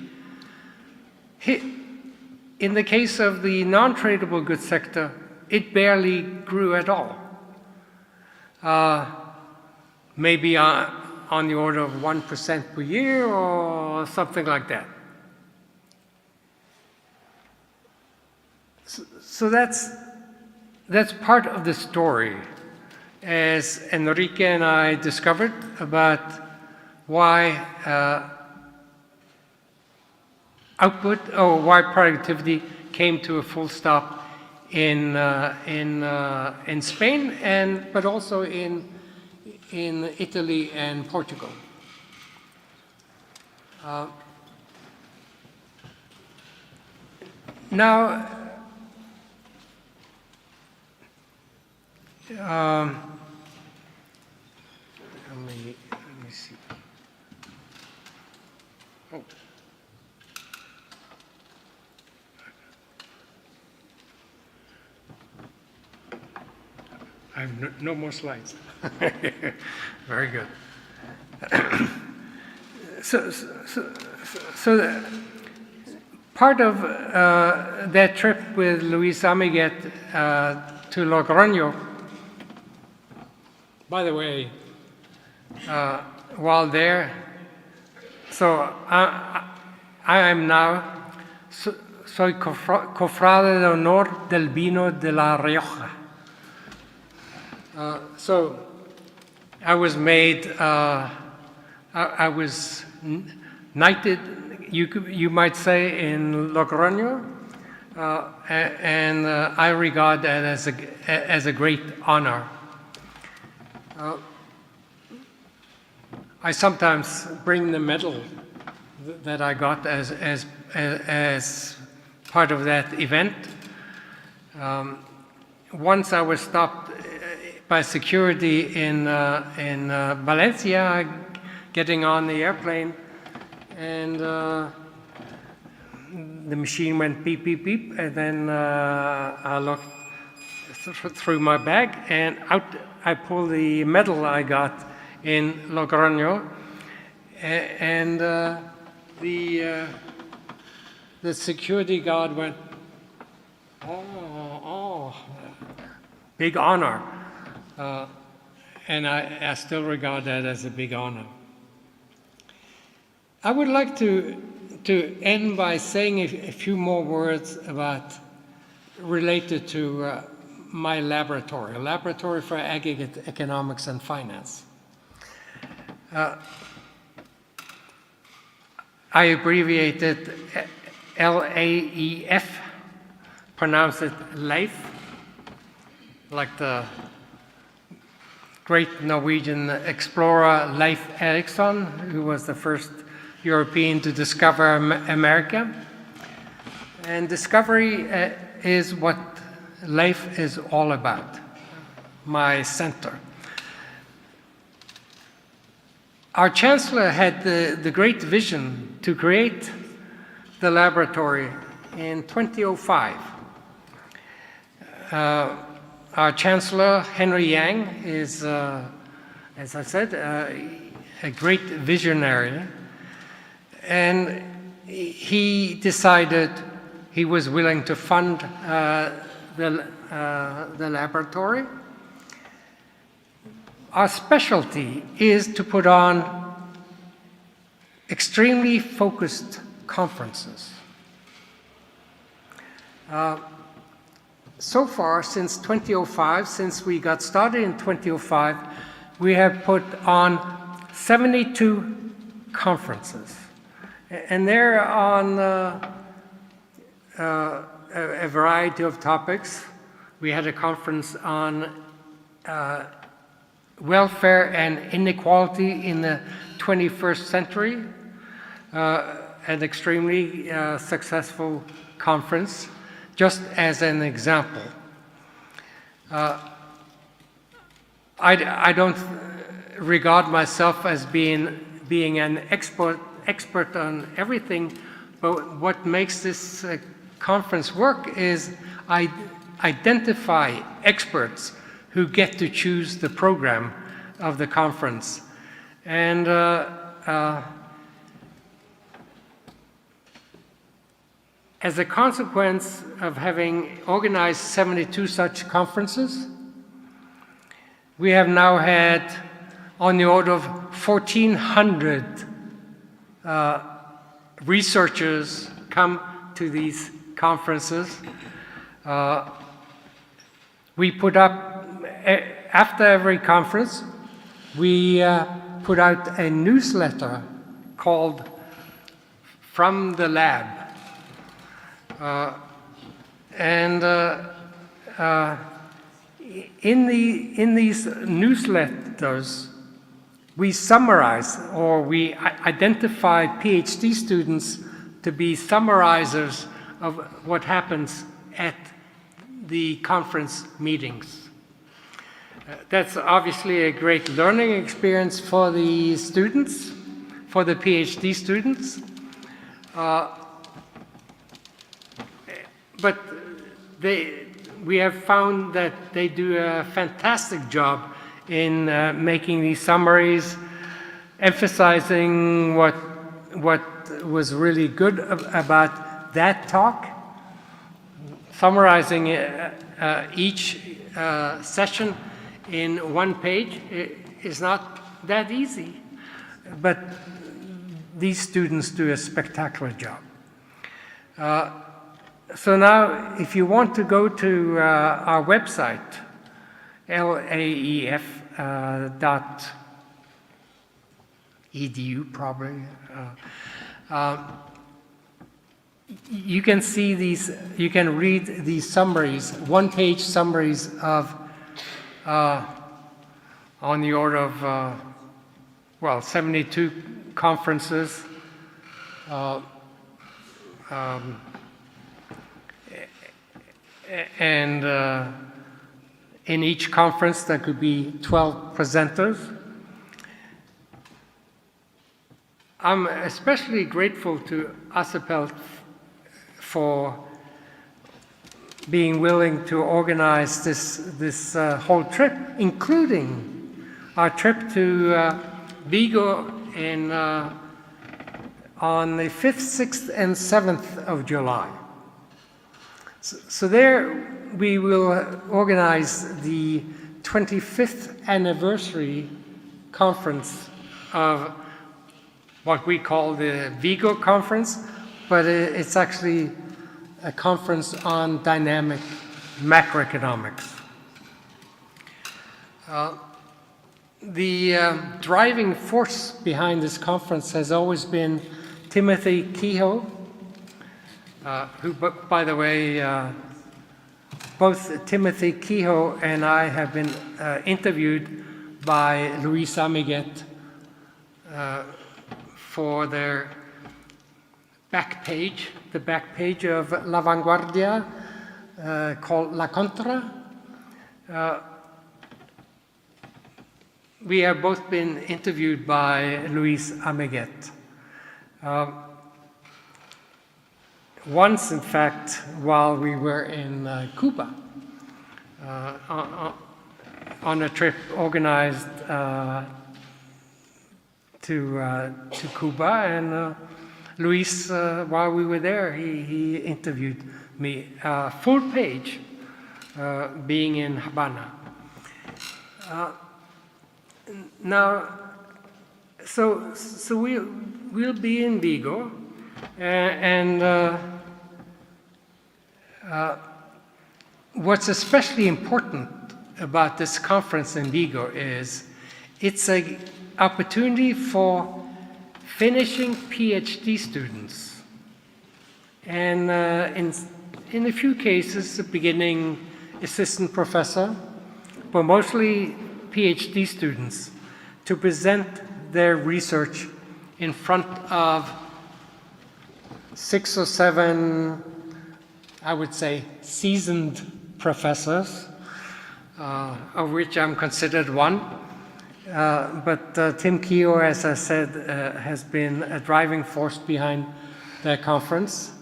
in the case of the non-tradable goods sector, it barely grew at all. Maybe on the order of 1% per year or something like that. So that's part of the story, as Enrique and I discovered, about why output or why productivity came to a full stop in Spain, but also in Italy and Portugal. Now, let me see. Oh. I have no more slides. Very good. So part of that trip with Luis Amiguet to Logroño, by the way, while there, so I am now, soy cofrade de honor del vino de La Rioja. So I was made, I was knighted, you might say, in Logroño, and I regard that as a great honor. I sometimes bring the medal that I got as part of that event. Once I was stopped by security in Valencia, getting on the airplane, and the machine went beep, beep, beep, and then I looked through my bag, and out I pulled the medal I got in Logroño, and the security guard went, oh, big honor. And I still regard that as a big honor. I would like to end by saying a few more words related to my laboratory, a laboratory for aggregate economics and finance. I abbreviate it LAEF, pronounce it LAIF, like the great Norwegian explorer Leif Erikson, who was the first European to discover America. And discovery is what Leif is all about, my center. Our chancellor had the great vision to create the laboratory in 2005. Our chancellor, Henry Yang, is, as I said, a great visionary. And he decided he was willing to fund the laboratory. Our specialty is to put on extremely focused conferences. So far, since 2005, since we got started in 2005, we have put on 72 conferences. And they're on a variety of topics. We had a conference on welfare and inequality in the 21st century, an extremely successful conference, just as an example. I don't regard myself as being an expert on everything, but what makes this conference work is I identify experts who get to choose the program of the conference. And as a consequence of having organized 72 such conferences, we have now had on the order of 1,400 researchers come to these conferences. We put up, after every conference, we put out a newsletter called From the Lab. In these newsletters, we summarize, or we identify PhD students to be summarizers of what happens at the conference meetings. That's obviously a great learning experience for the students, for the PhD students. But we have found that they do a fantastic job in making these summaries. emphasizing what was really good about that talk, summarizing each session in one page is not that easy, but these students do a spectacular job. So now, if you want to go to our website, laef.edu probably, you can see these, you can read these summaries, one-page summaries of, on the order of, well, 72 conferences, and in each conference there could be 12 presenters. I'm especially grateful to ASEPELT for being willing to organize this whole trip, including our trip to Vigo on the 5th, 6th, and 7th of July. So there we will organize the 25th anniversary conference of what we call the Vigo conference, but it's actually a conference on dynamic macroeconomics. The driving force behind this conference has always been Timothy Kehoe, who, by the way, both Timothy Kehoe and I have been interviewed by Luis Amiguet for their back page, the back page of La Vanguardia, called La Contra. We have both been interviewed by Luis Amiguet. Once, in fact, while we were in Cuba, on a trip organized to Cuba, and Luis, while we were there, he interviewed me, full page, being in Havana. Now, so we'll be in Vigo, and what's especially important about this conference in Vigo is it's an opportunity for finishing PhD students, and in a few cases, the beginning assistant professor, but mostly PhD students, to present their research in front of 6 or 7, I would say, seasoned professors, of which I'm considered one. But Tim Kehoe, as I said, has been a driving force behind that conference.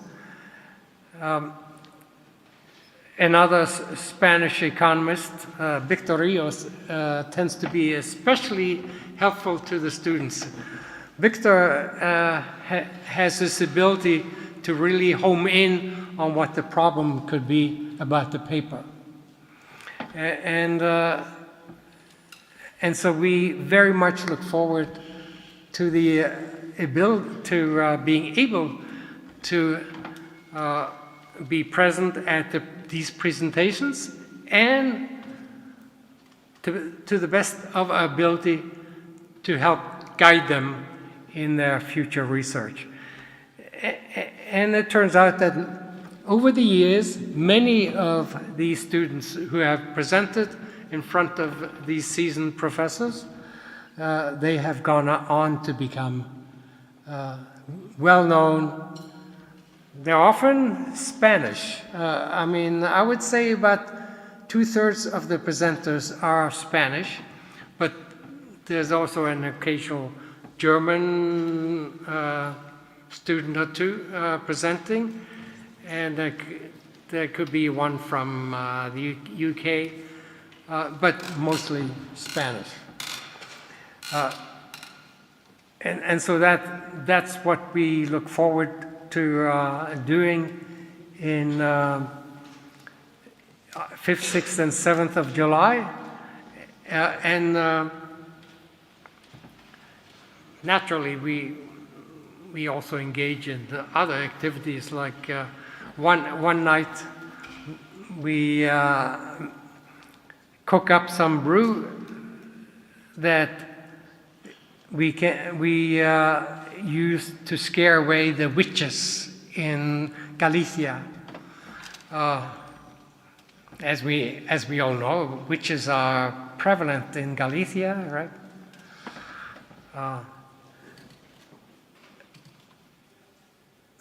Another Spanish economist, Victor Rios, tends to be especially helpful to the students. Victor has this ability to really home in on what the problem could be about the paper. And so we very much look forward to the being able to be present at these presentations, and to the best of our ability to help guide them in their future research. And it turns out that over the years, many of these students who have presented in front of these seasoned professors, they have gone on to become well-known. They're often Spanish. I mean, I would say about 2/3 of the presenters are Spanish, but there's also an occasional German student or two presenting, and there could be one from the UK, but mostly Spanish. And so that's what we look forward to doing in 5th, 6th, and 7th of July. Naturally, we also engage in other activities, like one night we cook up some brew that we use to scare away the witches in Galicia. As we all know, witches are prevalent in Galicia, right?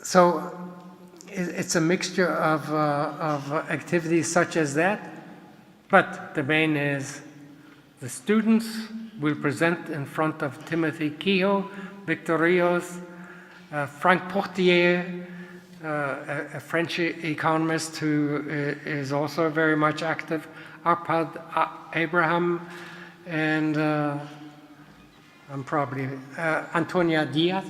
So it's a mixture of activities such as that, but the main is the students will present in front of Timothy Kehoe, Victor Rios, Frank Portier, a French economist who is also very much active, Arpad Abraham, and I'm probably Antonia Diaz.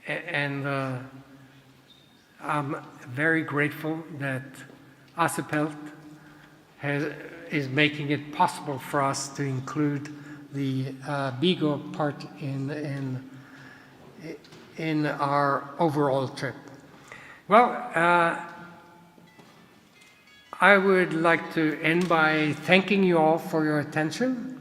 And I'm very grateful that ASEPELT is making it possible for us to include the Bigo part in our overall trip. Well, I would like to end by thanking you all for your attention.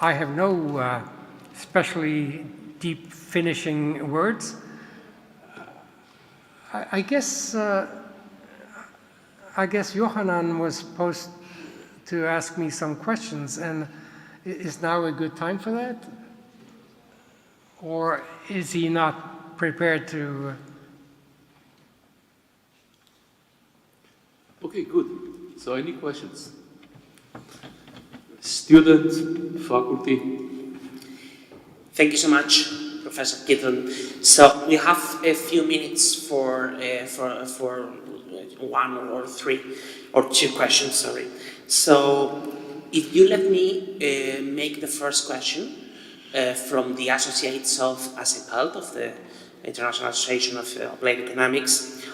I have no especially deep finishing words. I guess Yochanan was supposed to ask me some questions, and is now a good time for that? Or is he not prepared to? Okay, good. So any questions? Student, faculty? Thank you so much, Professor Kydland. So we have a few minutes for one or three, or two questions, sorry. So if you let me make the first question from the associates of ASEPELT, of the International Association of Applied Economics.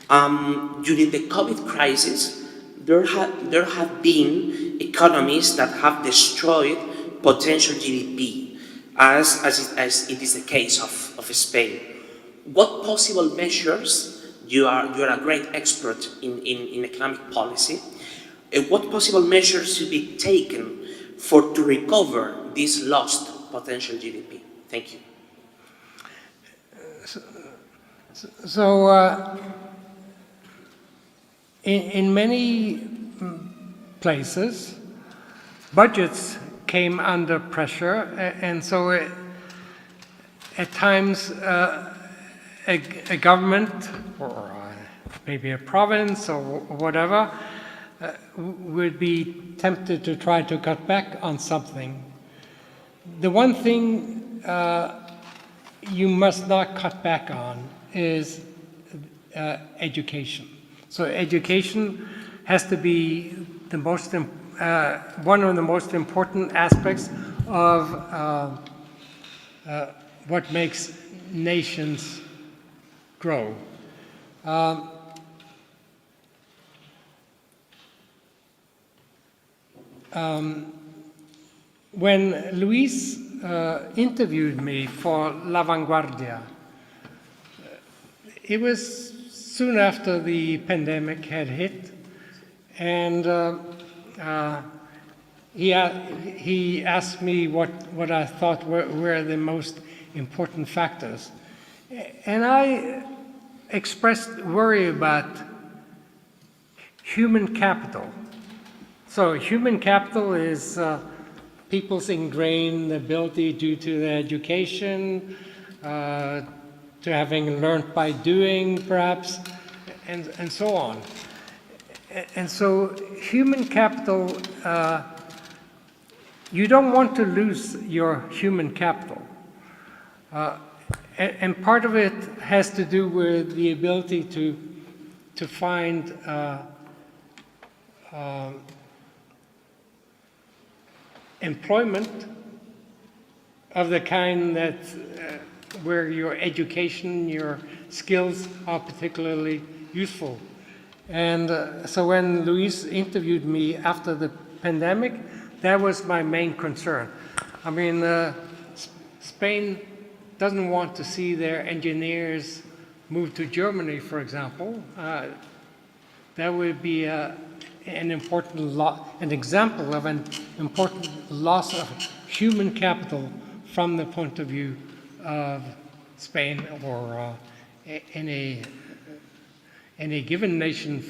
During the COVID crisis, there have been economies that have destroyed potential GDP, as it is the case of Spain. What possible measures, you are a great expert in economic policy, what possible measures should be taken to recover this lost potential GDP? Thank you. So in many places, budgets came under pressure, and so at times a government or maybe a province or whatever would be tempted to try to cut back on something. The one thing you must not cut back on is education. So education has to be the most one of the most important aspects of what makes nations grow. When Luis interviewed me for La Vanguardia, it was soon after the pandemic had hit, and he asked me what I thought were the most important factors. And I expressed worry about human capital. So human capital is people's ingrained ability due to their education, to having learned by doing, perhaps, and so on. And so human capital, you don't want to lose your human capital. And part of it has to do with the ability to find employment of the kind that where your education, your skills are particularly useful. And so when Luis interviewed me after the pandemic, that was my main concern. I mean, Spain doesn't want to see their engineers move to Germany, for example. That would be an example of an important loss of human capital from the point of view of Spain or any given nation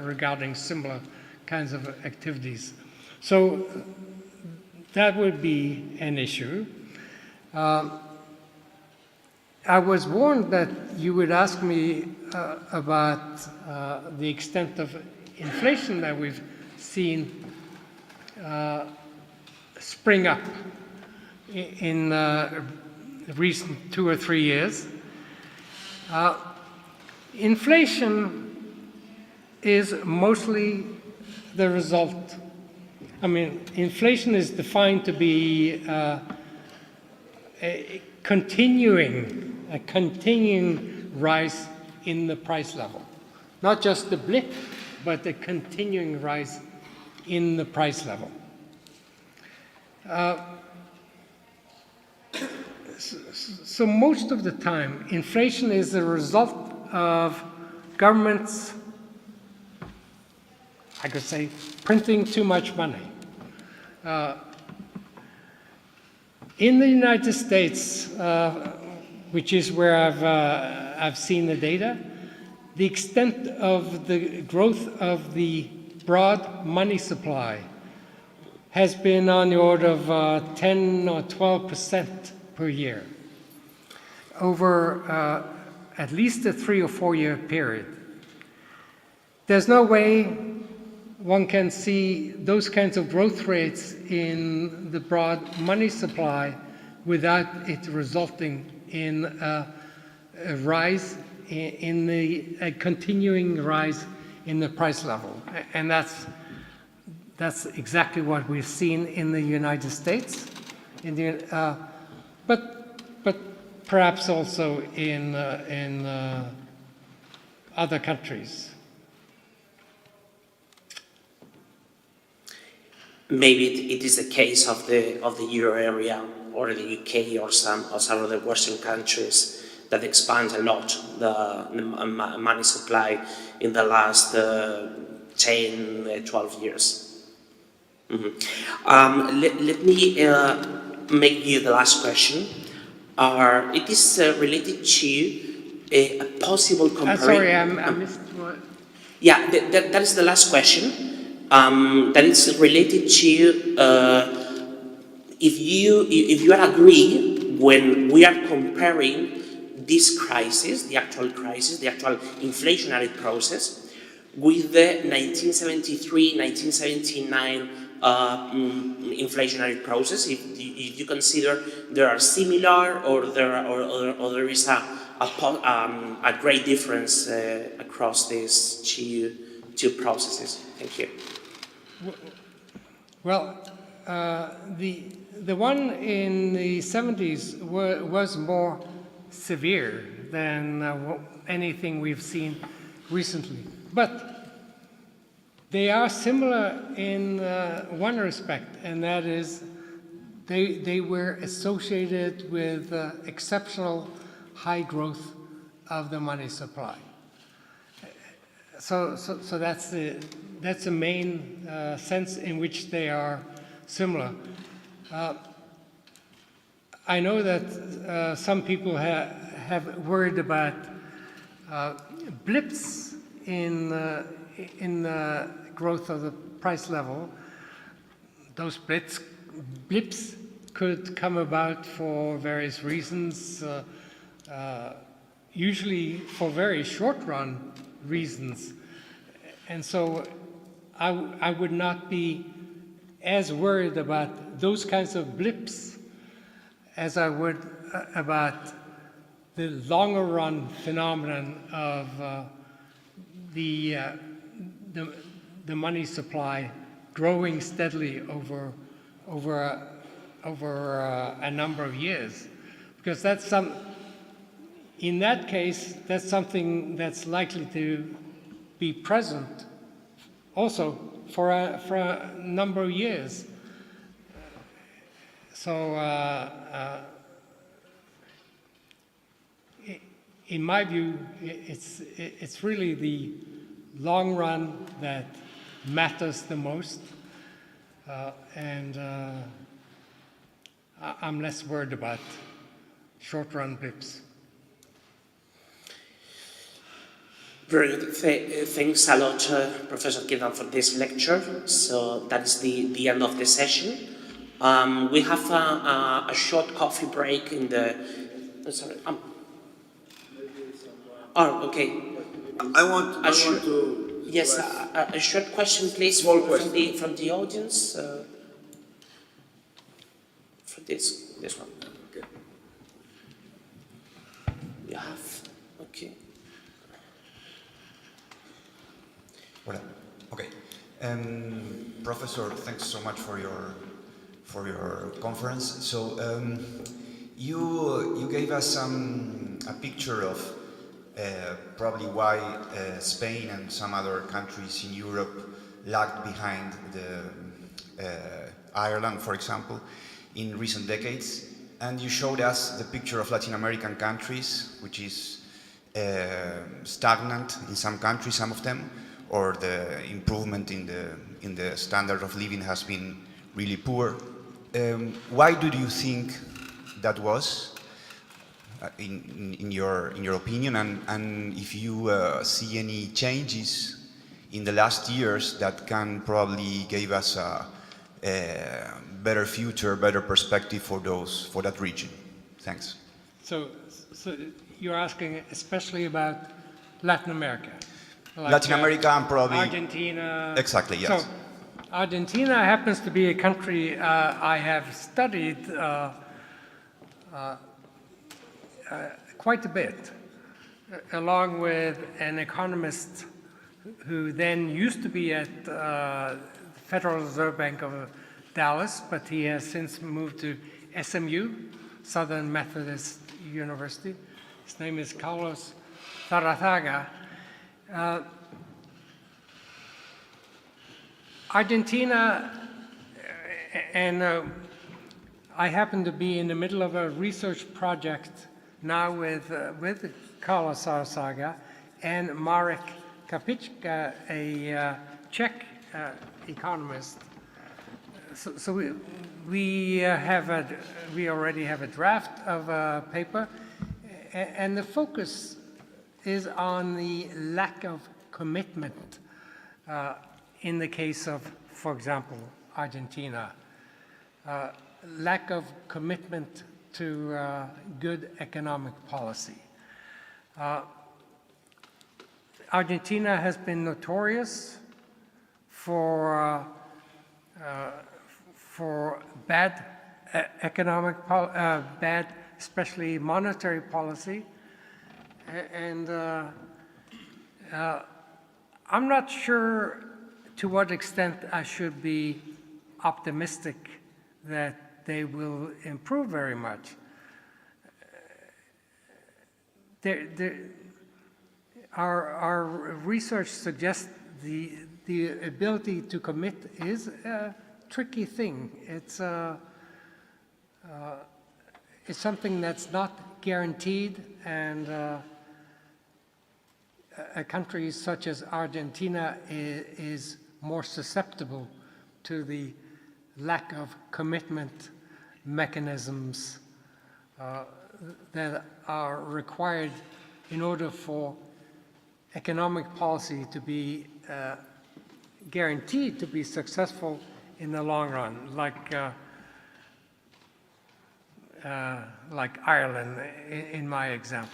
regarding similar kinds of activities. So that would be an issue. I was warned that you would ask me about the extent of inflation that we've seen spring up in recent 2 or 3 years. Inflation is mostly the result. I mean, inflation is defined to be a continuing rise in the price level. Not just the blip, but the continuing rise in the price level. So most of the time, inflation is the result of governments, I could say, printing too much money. In the United States, which is where I've seen the data, the extent of the growth of the broad money supply has been on the order of 10 or 12% per year over at least a 3 or 4 year period. There's no way one can see those kinds of growth rates in the broad money supply without it resulting in a rise in a continuing rise in the price level. And that's exactly what we've seen in the United States, but perhaps also in other countries. Maybe it is the case of the Euro area or the UK or some of the Western countries that expand a lot the money supply in the last 10, 12 years. Let me make you the last question. It is related to a possible comparison. Sorry, I missed what? Yeah, that is the last question. That is related to if you agree when we are comparing this crisis, the actual inflationary process, with the 1973-1979 inflationary process, if you consider there are similar or there is a great difference across these two processes. Thank you. Well, the one in the 70s was more severe than anything we've seen recently. But they are similar in one respect, and that is they were associated with exceptional high growth of the money supply. So that's the main sense in which they are similar. I know that some people have worried about blips in the growth of the price level. Those blips could come about for various reasons, usually for very short-run reasons. And so I would not be as worried about those kinds of blips as I would about the longer-run phenomenon of the money supply growing steadily over a number of years, because in that case, that's something that's likely to be present also for a number of years. So in my view, it's really the long run that matters the most, and I'm less worried about short run blips. Very good. Thanks a lot, Professor Kydland, for this lecture. So that is the end of the session. We have a short coffee break in the... sorry. Oh, okay. I want to... Yes, a short question, please, Small from question. the audience. For this one. Okay. You have... Okay. Hola. Okay. Professor, thanks so much for your conference. So you gave us a picture of probably why Spain and some other countries in Europe lagged behind Ireland, for example, in recent decades. And you showed us the picture of Latin American countries, which is stagnant in some countries, some of them, or the improvement in the standard of living has been really poor. Why do you think that was, in your opinion, and if you see any changes in the last years that can probably give us a better future, better perspective for that region? Thanks. So you're asking especially about Latin America? Like, Latin America and probably... Argentina. Exactly, yes. So Argentina happens to be a country I have studied quite a bit, along with an economist who then used to be at the Federal Reserve Bank of Dallas, but he has since moved to SMU, Southern Methodist University. His name is Carlos Zarazaga. Argentina, and I happen to be in the middle of a research project now with Carlos Zarazaga and Marek Kapička, a Czech economist. So we already have a draft of a paper, and the focus is on the lack of commitment in the case of, for example, Argentina. Lack of commitment to good economic policy. Argentina has been notorious for bad bad, especially monetary policy, and I'm not sure to what extent I should be optimistic that they will improve very much. Our research suggests the ability to commit is a tricky thing. It's something that's not guaranteed, and a country such as Argentina is more susceptible to the lack of commitment mechanisms that are required in order for economic policy to be guaranteed to be successful in the long run, like Ireland in my example.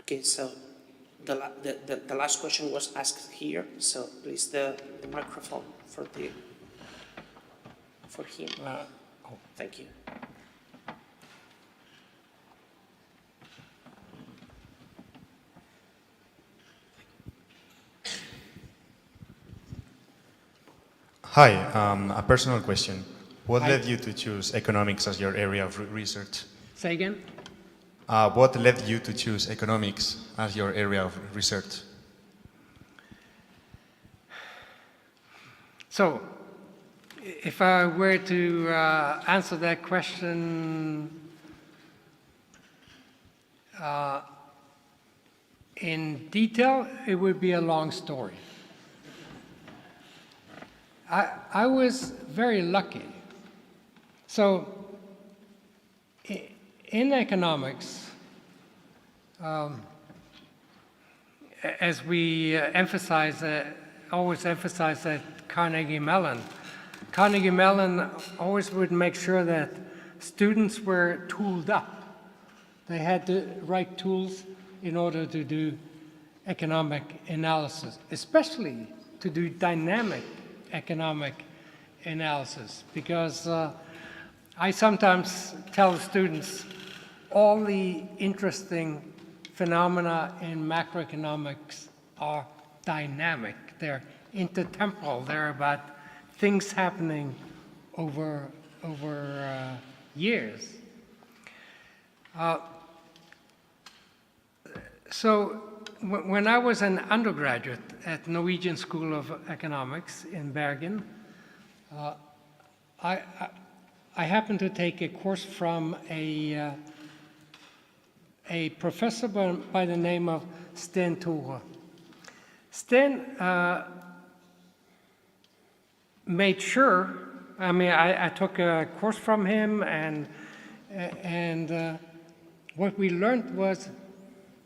Okay, so the last question was asked here, so please the microphone for him. Thank you. Hi, a personal question. What led you to choose economics as your area of research? Say again? What led you to choose economics as your area of research? So, if I were to answer that question in detail, it would be a long story. I was very lucky. So, in economics, as we always emphasize at Carnegie Mellon always would make sure that students were tooled up. They had the right tools in order to do economic analysis, especially to do dynamic economic analysis, because I sometimes tell students all the interesting phenomena in macroeconomics are dynamic. They're intertemporal. They're about things happening over years. So when I was an undergraduate at Norwegian School of Economics in Bergen, I happened to take a course from a professor by the name of Sten Tore. Sten made sure, I took a course from him, and what we learned was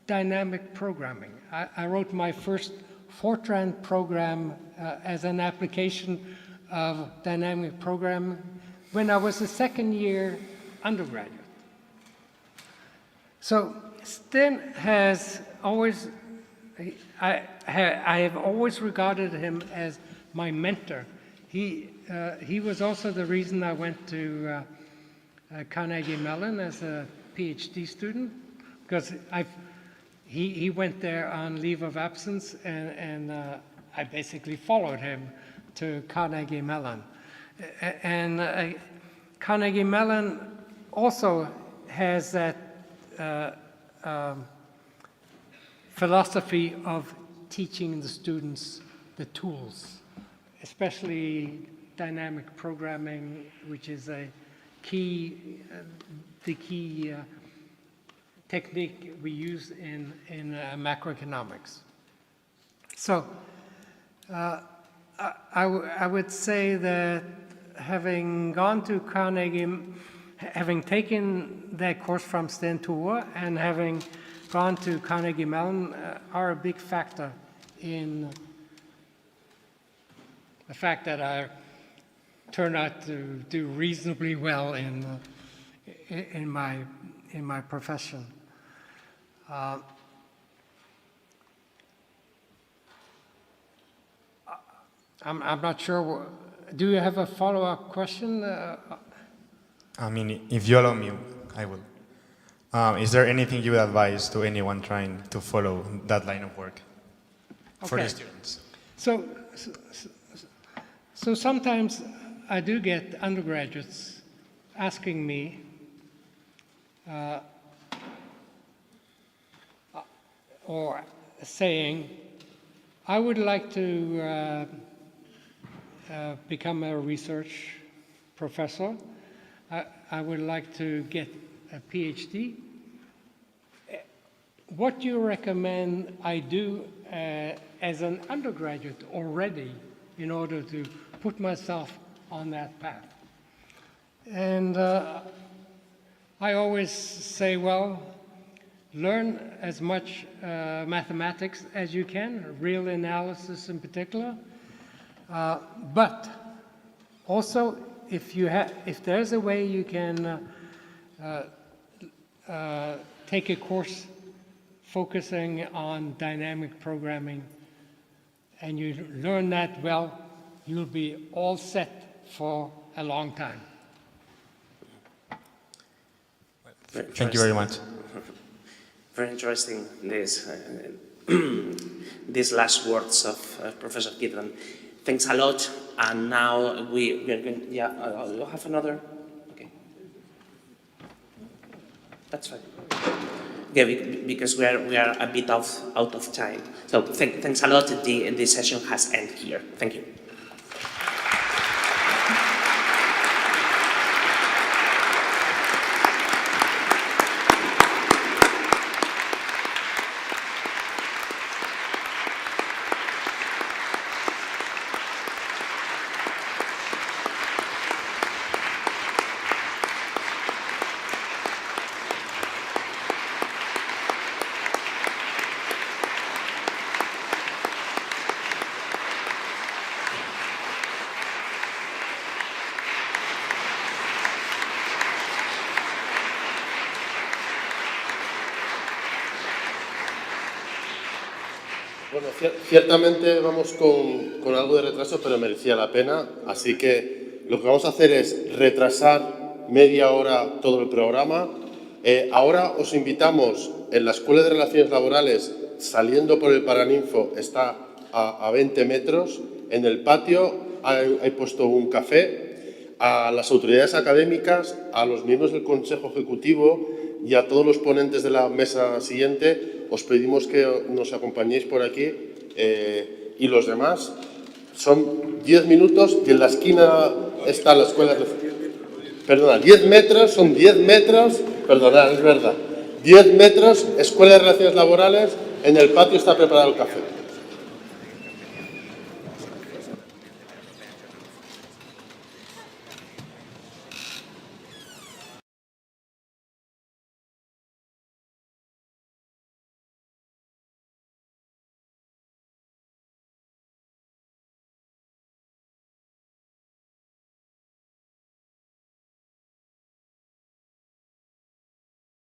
dynamic programming. I wrote my first Fortran program as an application of dynamic programming when I was a second-year undergraduate. So Sten has always, I have always regarded him as my mentor. He was also the reason I went to Carnegie Mellon as a PhD student, because he went there on leave of absence, and I basically followed him to Carnegie Mellon. And Carnegie Mellon also has that philosophy of teaching the students the tools, especially dynamic programming, which is the key technique we use in macroeconomics. So I would say that having gone to Carnegie, having taken that course from Sten Tore and having gone to Carnegie Mellon are a big factor in the fact that I turned out to do reasonably well in my profession. I'm not sure. Do you have a follow-up question? If you allow me, I will. Is there anything you would advise to anyone trying to follow that line of work for the students? So sometimes I do get undergraduates asking me, or saying, I would like to become a research professor. I would like to get a PhD. What do you recommend I do as an undergraduate already in order to put myself on that path? And I always say, well, learn as much mathematics as you can, real analysis in particular. But also, if there's a way you can take a course focusing on dynamic programming, and you learn that well, you'll be all set for a long time. Thank you very much. Very interesting, these last words of Professor Kydland. Thanks a lot. And now we're going, yeah, you'll have another, okay. That's fine. Yeah, because we are a bit out of time. So thanks a lot. The session has ended here. Thank you. Bueno, ciertamente vamos con algo de retraso, pero merecía la pena. Así que lo que vamos a hacer es retrasar media hora todo el programa. Ahora os invitamos en la Escuela de Relaciones Laborales, saliendo por el Paraninfo, está a 20 metros. En el patio hay puesto un café. A las autoridades académicas, a los miembros del Consejo Ejecutivo y a todos los ponentes de la mesa siguiente, os pedimos que nos acompañéis por aquí y los demás. Son 10 minutos y en la esquina está la escuela. Perdona, 10 metros, son 10 metros, perdona, es verdad. 10 metros, Escuela de Relaciones Laborales, en el patio está preparado el café.